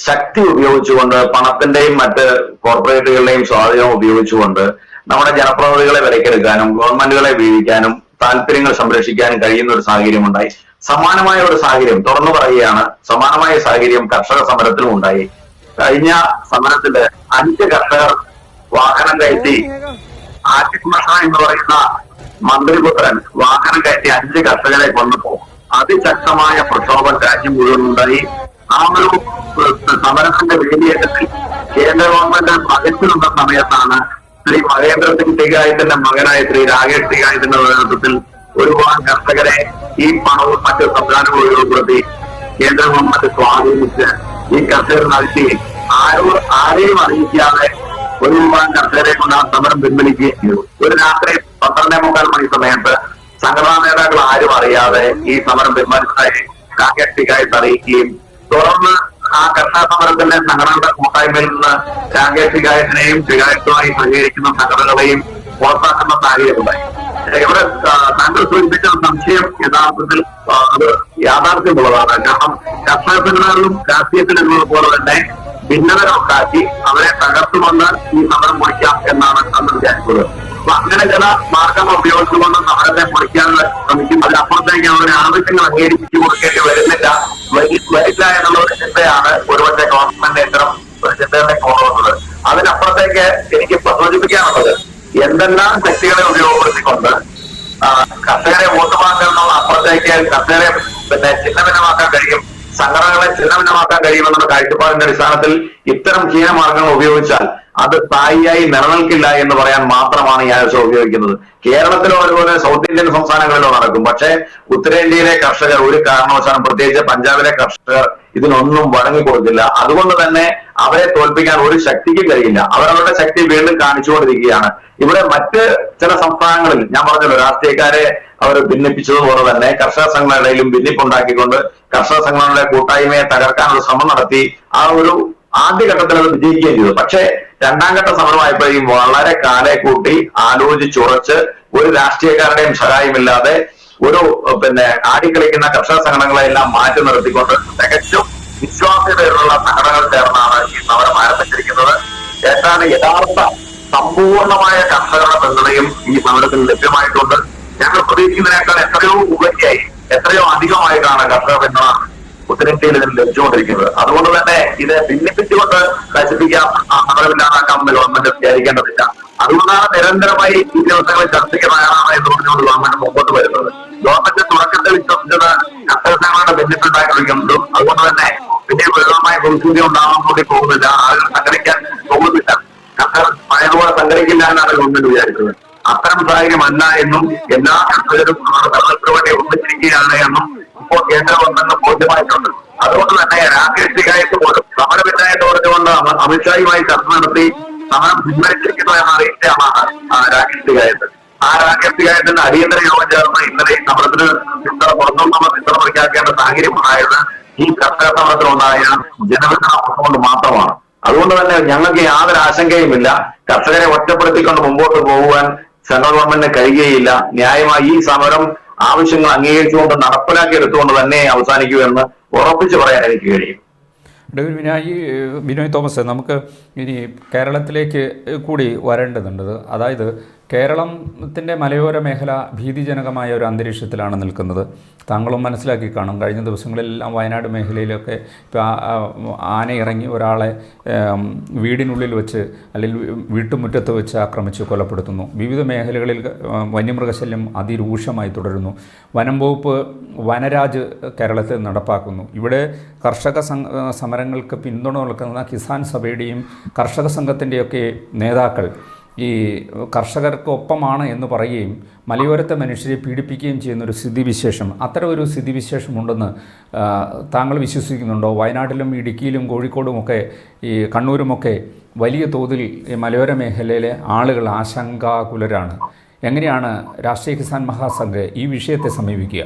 ശക്തി ഉപയോഗിച്ചുകൊണ്ട്, പണത്തിന്റെയും മറ്റ് കോർപ്പറേറ്റുകളുടെയും സ്വാധീനം ഉപയോഗിച്ചുകൊണ്ട് നമ്മുടെ ജനപ്രതിനിധികളെ വിലക്കെടുക്കാനും ഗവൺമെന്റുകളെ വീഴിക്കാനും താല്പര്യങ്ങൾ സംരക്ഷിക്കാനും കഴിയുന്ന ഒരു സാഹചര്യം ഉണ്ടായി. സമാനമായ ഒരു സാഹചര്യം, തുറന്നു പറയുകയാണ്, സമാനമായ സാഹചര്യം കർഷക സമരത്തിലും ഉണ്ടായി. കഴിഞ്ഞ സമരത്തില് 5 കർഷകർ വാഹനം കയറ്റി, ആഷിഖ് മഷ എന്ന് പറയുന്ന മന്ത്രിപുത്രൻ വാഹനം കയറ്റി 5 കർഷകരെ കൊന്നപ്പോ അതിശക്തമായ പ്രക്ഷോഭം രാജ്യം മുഴുവൻ ഉണ്ടായി. ആ ഒരു സമരത്തിന്റെ വേദിയേറ്റത്തിൽ കേന്ദ്ര ഗവൺമെന്റ് പകച്ചു നിന്ന സമയത്താണ് ശ്രീ മഹേന്ദ്ര സിംഗ് ടികായത്തിന്റെ മകനായ ശ്രീ രാകേഷ് ടികായത്തിന്റെ നേതൃത്വത്തിൽ ഒരുപാട് കർഷകരെ ഈ പണവും മറ്റു സംവിധാനങ്ങളും ഉപയോഗപ്പെടുത്തി കേന്ദ്ര ഗവൺമെന്റ് സ്വാധീനിച്ച് ഈ കർഷകർ നടത്തി ആരെയും അറിയിക്കാതെ ഒരു വിഭാഗം കർഷകരെ കൊണ്ട് ആ സമരം പിൻവലിക്കുകയും ചെയ്തു. ഒരു രാത്രി 12:45 മണി സമയത്ത് സംഘടനാ നേതാക്കൾ ആരും അറിയാതെ ഈ സമരം പിൻവലിച്ചതായി രാകേഷ് ടികായത്ത് അറിയിക്കുകയും തുടർന്ന് ആ കർഷക സമരത്തിന്റെ സംഘടനയുടെ കൂട്ടായ്മയിൽ നിന്ന് രാകേഷ് ടികായത്തിനെയും ടികായത്തുമായി സഹകരിക്കുന്ന സംഘടനകളെയും പുറത്താക്കുന്ന സാഹചര്യമുണ്ടായി. ഇവിടെ താങ്കൾ സൂചിപ്പിച്ച സംശയം യഥാർത്ഥത്തിൽ അത് യാഥാർത്ഥ്യമുള്ളതാണ്. കാരണം കർഷക സംഘടനകളും രാഷ്ട്രീയത്തിലുള്ള പോലെ തന്നെ ഭിന്നതകൾ ഉണ്ടാക്കി അവരെ തകർത്തുകൊണ്ട് ഈ സമരം പൊളിക്കാം എന്നാണ് അന്ന് വിചാരിച്ചത്. അപ്പൊ അങ്ങനെ ചില മാർഗങ്ങൾ ഉപയോഗിച്ചുകൊണ്ട് സമരത്തെ പൊളിക്കാൻ ശ്രമിക്കും. അതിനപ്പുറത്തേക്ക് അവരുടെ ആവശ്യങ്ങൾ അംഗീകരിച്ചു കൊടുക്കേണ്ടി വരില്ല എന്നുള്ള ഒരു ചിന്തയാണ് ഒരുപക്ഷെ ഗവൺമെന്റ് ഇത്തരം ഒരു ചിന്തകളിലേക്ക് കൊണ്ടുവന്നത്. അതിനപ്പുറത്തേക്ക് എനിക്ക് സൂചിപ്പിക്കാനുള്ളത്, എന്തെല്ലാം ശക്തികളെ ഉപയോഗപ്പെടുത്തിക്കൊണ്ട് കർഷകരെ വോട്ട് ബാങ്കിൽ നിന്നുള്ള അപ്പുറത്തേക്ക് കർഷകരെ ഛിന്നഭിന്നമാക്കാൻ കഴിയും, സംഘടനകളെ ഛിന്നഭിന്നമാക്കാൻ കഴിയുമെന്നുള്ള കാഴ്ചപ്പാടിന്റെ അടിസ്ഥാനത്തിൽ ഇത്തരം ഹീനമാർഗങ്ങൾ ഉപയോഗിച്ചാൽ അത് സ്ഥായിയായി നിലനിൽക്കില്ല എന്ന് പറയാൻ മാത്രമാണ് ഈ ആവശ്യം ഉപയോഗിക്കുന്നത്. കേരളത്തിലോ അതുപോലെ സൗത്ത് ഇന്ത്യൻ സംസ്ഥാനങ്ങളിലോ നടക്കും. പക്ഷേ ഉത്തരേന്ത്യയിലെ കർഷകർ ഒരു കാരണവശാലും, പ്രത്യേകിച്ച് പഞ്ചാബിലെ കർഷകർ ഇതിനൊന്നും വഴങ്ങിക്കൊടുക്കില്ല. അതുകൊണ്ട് തന്നെ അവരെ തോൽപ്പിക്കാൻ ഒരു ശക്തിക്ക് കഴിയില്ല. അവരവരുടെ ശക്തി വീണ്ടും കാണിച്ചുകൊണ്ടിരിക്കുകയാണ്. ഇവിടെ മറ്റ് ചില സംസ്ഥാനങ്ങളിൽ ഞാൻ പറഞ്ഞല്ലോ, രാഷ്ട്രീയക്കാരെ അവർ ഭിന്നിപ്പിച്ചതുപോലെ തന്നെ കർഷക സംഘടനയിലും ഭിന്നിപ്പുണ്ടാക്കിക്കൊണ്ട് കർഷക സംഘടനയുടെ കൂട്ടായ്മയെ തകർക്കാനുള്ള ശ്രമം നടത്തി. ആ ഒരു ആദ്യഘട്ടത്തിൽ അത് വിജയിക്കുകയും ചെയ്തു. പക്ഷേ രണ്ടാം ഘട്ട സമരമായപ്പോഴും വളരെ കാലെ കൂട്ടി ആലോചിച്ചുറച്ച് ഒരു രാഷ്ട്രീയക്കാരുടെയും സഹായമില്ലാതെ ഒരു ആടിക്കളിക്കുന്ന കർഷക സംഘടനകളെല്ലാം മാറ്റി നിർത്തിക്കൊണ്ട് തികച്ചും വിശ്വാസ്യതയുള്ള സംഘടനകൾ ചേർന്നാണ് ഈ സമരം ആരംഭിച്ചിരിക്കുന്നത്. ഏതാണ്ട് യഥാർത്ഥ സമ്പൂർണമായ കർഷകരുടെ പിന്തുണയും ഈ സമരത്തിൽ ലഭ്യമായിട്ടുണ്ട്. ഞങ്ങൾ പ്രതീക്ഷിക്കുന്നതിനേക്കാൾ എത്രയോ ഉപരിയായി, എത്രയോ അധികമായിട്ടാണ് കർഷക പിന്തുണ ഉത്തരേന്ത്യയിൽ ഇതിന് ലഭിച്ചുകൊണ്ടിരിക്കുന്നത്. അതുകൊണ്ട് തന്നെ ഇത് ഭിന്നിപ്പിച്ചുകൊണ്ട് നശിപ്പിക്കാം, സമരമില്ലാതാക്കാമെന്ന് ഗവൺമെന്റ് വിചാരിക്കേണ്ടതില്ല. അതുകൊണ്ടാണ് നിരന്തരമായി ഈ ദിവസങ്ങളിൽ ചർച്ചയ്ക്ക് തയ്യാറാണ് എന്ന് പറഞ്ഞുകൊണ്ട് ഗവൺമെന്റ് മുമ്പോട്ട് വരുന്നത്. ഗവൺമെന്റ് തുടക്കത്തിൽ വിശ്വസിച്ചത് കർഷക സംഘടനയുടെ ഭിന്നിപ്പുണ്ടാക്കിയിരിക്കുന്നതും അതുകൊണ്ട് തന്നെ പിന്നെ വിപുലമായ പ്രതിസന്ധി ഉണ്ടാവാൻ കൂടി പോകുന്നില്ല, ആളുകൾ സംഘടിക്കാൻ പോകുന്നില്ല, കർഷകർ പഴയതുപോലെ സംഘടിക്കില്ല എന്നാണ് ഗവൺമെന്റ് വിചാരിച്ചത്. അത്തരം സാഹചര്യമല്ല എന്നും എല്ലാ കർഷകരും സമരത്തിന് വേണ്ടി ഒന്നിച്ചിരിക്കുകയാണ് എന്നും ഇപ്പോൾ കേന്ദ്ര ഗവൺമെന്റ് ബോധ്യമായിട്ടുണ്ട്. അതുകൊണ്ട് തന്നെ രാകേഷ് ടിക്കായത്ത് പോലും സമരവിധേയത പറഞ്ഞുകൊണ്ട് അമിത്ഷായുമായി ചർച്ച നടത്തി സമരം പിൻവലിച്ചിരിക്കുന്നു എന്ന അറിയിച്ചാണ് രാകേഷ് ടിക്കായത്ത്. ആ രാകേഷ് ടിക്കായത്തിന്റെ അടിയന്തര യോഗം ചേർന്ന് ഇന്നലെ സമരത്തിന് പുറത്തുനിന്നുള്ള പിന്തുണ പ്രഖ്യാപിക്കേണ്ട സാഹചര്യം ഉണ്ടായത് ഈ കർഷക സമരത്തിലുണ്ടായ ജനവിധന കൊണ്ട് മാത്രമാണ്. അതുകൊണ്ട് തന്നെ ഞങ്ങൾക്ക് യാതൊരു ആശങ്കയുമില്ല. കർഷകരെ ഒറ്റപ്പെടുത്തിക്കൊണ്ട് മുമ്പോട്ട് പോകുവാൻ സെൻട്രൽ ഗവൺമെന്റിന് കഴിയുകയില്ല. ന്യായമായി ഈ സമരം ആവശ്യങ്ങൾ അംഗീകരിച്ചുകൊണ്ട് നടപ്പിലാക്കി എടുത്തുകൊണ്ട് തന്നെ അവസാനിക്കൂ എന്ന് ഉറപ്പിച്ചു പറയാൻ എനിക്ക് കഴിയും. ബിനോയ് തോമസ്, നമുക്ക് ഇനി കേരളത്തിലേക്ക് കൂടി വരേണ്ടതുണ്ട്. അതായത് കേരളത്തിൻ്റെ മലയോര മേഖല ഭീതിജനകമായ ഒരു അന്തരീക്ഷത്തിലാണ് നിൽക്കുന്നത്. താങ്കളും മനസ്സിലാക്കി കാണും, കഴിഞ്ഞ ദിവസങ്ങളിലെല്ലാം വയനാട് മേഖലയിലൊക്കെ ആന ഇറങ്ങി ഒരാളെ വീടിനുള്ളിൽ വെച്ച് അല്ലെങ്കിൽ വീട്ടുമുറ്റത്ത് വെച്ച് ആക്രമിച്ച് കൊലപ്പെടുത്തുന്നു. വിവിധ മേഖലകളിൽ വന്യമൃഗശല്യം അതിരൂക്ഷമായി തുടരുന്നു. വനം വകുപ്പ് വനരാജ് കേരളത്തിൽ നടപ്പാക്കുന്നു. ഇവിടെ കർഷക സമരങ്ങൾക്ക് പിന്തുണ നൽകുന്ന കിസാൻ സഭയുടെയും കർഷക സംഘത്തിൻ്റെയൊക്കെ നേതാക്കൾ ഈ കർഷകർക്കൊപ്പമാണ് എന്ന് പറയുകയും മലയോരത്തെ മനുഷ്യരെ പീഡിപ്പിക്കുകയും ചെയ്യുന്നൊരു സ്ഥിതിവിശേഷം, അത്തരം ഒരു സ്ഥിതിവിശേഷമുണ്ടെന്ന് താങ്കൾ വിശ്വസിക്കുന്നുണ്ടോ? വയനാട്ടിലും ഇടുക്കിയിലും കോഴിക്കോടുമൊക്കെ ഈ കണ്ണൂരുമൊക്കെ വലിയ തോതിൽ ഈ മലയോര മേഖലയിലെ ആളുകൾ ആശങ്കാകുലരാണ്. എങ്ങനെയാണ് രാഷ്ട്രീയ കിസാൻ മഹാസംഘ് ഈ വിഷയത്തെ സമീപിക്കുക?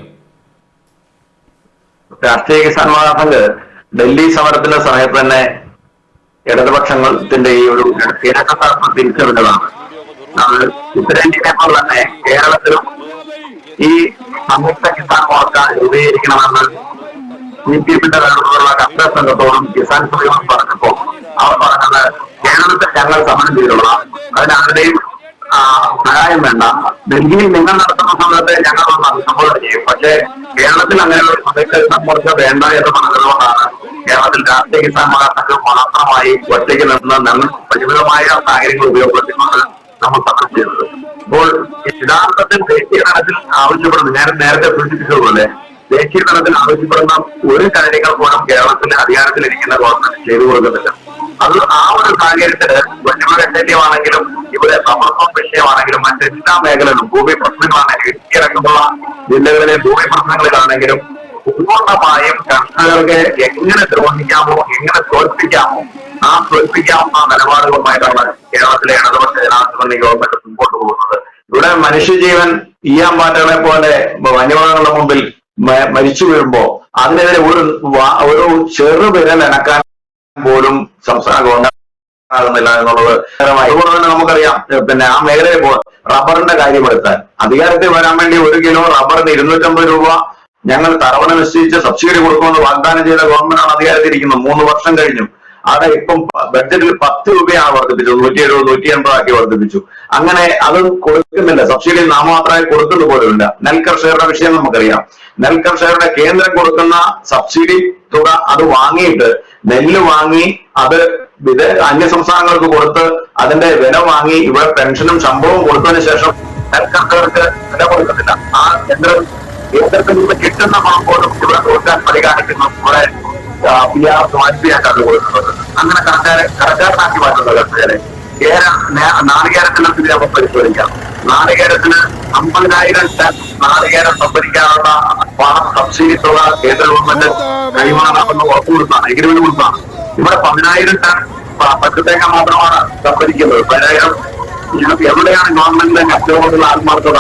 രാഷ്ട്രീയ കിസാൻ മഹാസംഘ് ഡൽഹി സമരത്തിന്റെ സമയത്ത് തന്നെ ഇടതുപക്ഷത്തിന്റെ ഈ ഒരു ഇരട്ടത്തരപ്പ് തിരിച്ചറിഞ്ഞതാണ്. അത് ഉത്തരേന്ത്യയെ പോലെ തന്നെ കേരളത്തിലും ഈ സംയുക്ത കിസാൻ മോർച്ച രൂപീകരിക്കണമെന്ന് CPM-ന്റെ നേതൃത്വത്തിലുള്ള കർഷക സംഘത്തോടും കിസാൻ സഭയോടും പറഞ്ഞപ്പോൾ അവർ പറഞ്ഞത് കേരളത്തിൽ ഞങ്ങൾ സമരം ചെയ്തുള്ള അതിനാരുടെയും സഹായം വേണ്ട, ഡൽഹിയിൽ നിങ്ങൾ നടത്തുന്ന സമയത്ത് ഞങ്ങൾ അഭിസംബോധന ചെയ്യും, പക്ഷേ കേരളത്തിൽ അങ്ങനെയുള്ള സംയുക്ത കിസാൻ മോർച്ച വേണ്ട എന്ന് പറഞ്ഞതുകൊണ്ടാണ് കേരളത്തിൽ രാഷ്ട്രീയ കിസാൻ മഹാസംഘം മാത്രമായി ഒറ്റയ്ക്ക് നിന്ന് ഞങ്ങൾ പരിമിതമായ സാഹചര്യങ്ങൾ ഉപയോഗപ്പെടുത്തിക്കൊണ്ട് നമ്മൾ സമരം ചെയ്തത്. ഇപ്പോൾ യഥാർത്ഥത്തിൽ ദേശീയ തലത്തിൽ ആവശ്യപ്പെടുന്ന നേരത്തെ സൂചിപ്പിച്ചതുപോലെ ദേശീയ തലത്തിൽ ആവശ്യപ്പെടുന്ന ഒരു കാര്യങ്ങൾ പോലും കേരളത്തിൽ അധികാരത്തിലിരിക്കുന്ന ഗവൺമെന്റ് ചെയ്തു കൊടുക്കുന്നില്ല. അത് ആ ഒരു സാഹചര്യത്തില് വന്യമൃഗശല്യമാണെങ്കിലും ഇവിടെ സമത്വം വിഷയമാണെങ്കിലും മറ്റെല്ലാ മേഖലകളിലും ഭൂമി പ്രശ്നങ്ങളാണെങ്കിലും ഇടയ്ക്കിടക്കുള്ള ജില്ലകളിലെ ഭൂമി പ്രശ്നങ്ങളിലാണെങ്കിലും പൂർണ്ണമായും കർഷകർക്ക് എങ്ങനെ ദ്രോഹിക്കാമോ, എങ്ങനെ തോൽപ്പിക്കാമോ ആ തോൽപ്പിക്കാവുന്ന നിലപാടുകളുമായിട്ടാണ് കേരളത്തിലെ ഇടതുപക്ഷ ജനാധിപത്യ ഗവൺമെന്റ് മുമ്പോട്ട് പോകുന്നത്. ഇവിടെ മനുഷ്യജീവൻ ഈയാമ്പാറ്റകളെ പോലെ വന്യമൃഗങ്ങളുടെ മുമ്പിൽ മരിച്ചു വീഴുമ്പോ അതിനെതിരെ ഒരു ചെറുവിരൽ അനക്കാൻ പോലും സംസ്ഥാന ഗവൺമെന്റ് ആകുന്നില്ല എന്നുള്ളത്. അതുപോലെ തന്നെ നമുക്കറിയാം, ആ മേഖലയിൽ റബ്ബറിന്റെ കാര്യമെടുത്താൽ അധികാരത്തിൽ വരാൻ വേണ്ടി 1 കിലോ റബ്ബറിന് 250 രൂപ ഞങ്ങൾ തറവണ നിശ്ചയിച്ച് സബ്സിഡി കൊടുക്കുമെന്ന് വാഗ്ദാനം ചെയ്ത ഗവൺമെന്റാണ് അധികാരത്തിലിരിക്കുന്നത്. 3 വർഷം കഴിഞ്ഞു. അവിടെ ഇപ്പം ബഡ്ജറ്റിൽ 10 രൂപയാണ് വർദ്ധിപ്പിച്ചത്, 170, 180 ആക്കി വർദ്ധിപ്പിച്ചു. അങ്ങനെ അത് കൊടുക്കുന്നില്ല, സബ്സിഡി നാമമാത്രമായി കൊടുക്കുന്നത് പോലുമില്ല. നെൽകർഷകരുടെ വിഷയം നമുക്കറിയാം. നെൽകർഷകരുടെ കേന്ദ്രം കൊടുക്കുന്ന സബ്സിഡി തുക അത് വാങ്ങിയിട്ട് നെല്ല് വാങ്ങി അത് അന്യ സംസ്ഥാനങ്ങൾക്ക് കൊടുത്ത് അതിന്റെ വില വാങ്ങി ഇവിടെ പെൻഷനും ശമ്പളവും കൊടുത്തതിന് ശേഷം നെൽകർഷകർക്ക് വില കൊടുക്കുന്നില്ല. ആ കേന്ദ്രത്തിൽ നിന്ന് കിട്ടുന്ന പണം പോലും ഇവിടെ കൊടുക്കാൻ പരിഗണിക്കുന്നു. ഇവിടെ PR വാജ്പേയിയായിട്ടാണ് കൊടുക്കുന്നത്. അങ്ങനെ കടക്കാരനാക്കി മാറ്റുന്ന കർഷകരെ നാളികേരത്തിനെ സ്ഥിതി നമുക്ക് പരിശോധിക്കാം. നാളികേരത്തിന് 50,000 ടൺ നാളികേരം സംഭരിക്കാനുള്ള പണം സബ്സിഡി തുക കേന്ദ്ര ഗവൺമെന്റ് കൈമാറാമെന്ന് ഉറപ്പുകൊടുത്താണ്, എഗ്രിമെന്റ് കൊടുത്താണ്. ഇവിടെ 10,000 ടൺ പച്ചത്തേക്ക മാത്രമാണ് സംഭരിക്കുന്നത്. 10,000 എവിടെയാണ് ഗവൺമെന്റിന്റെ കച്ചവടമുള്ള ആത്മാർത്ഥത?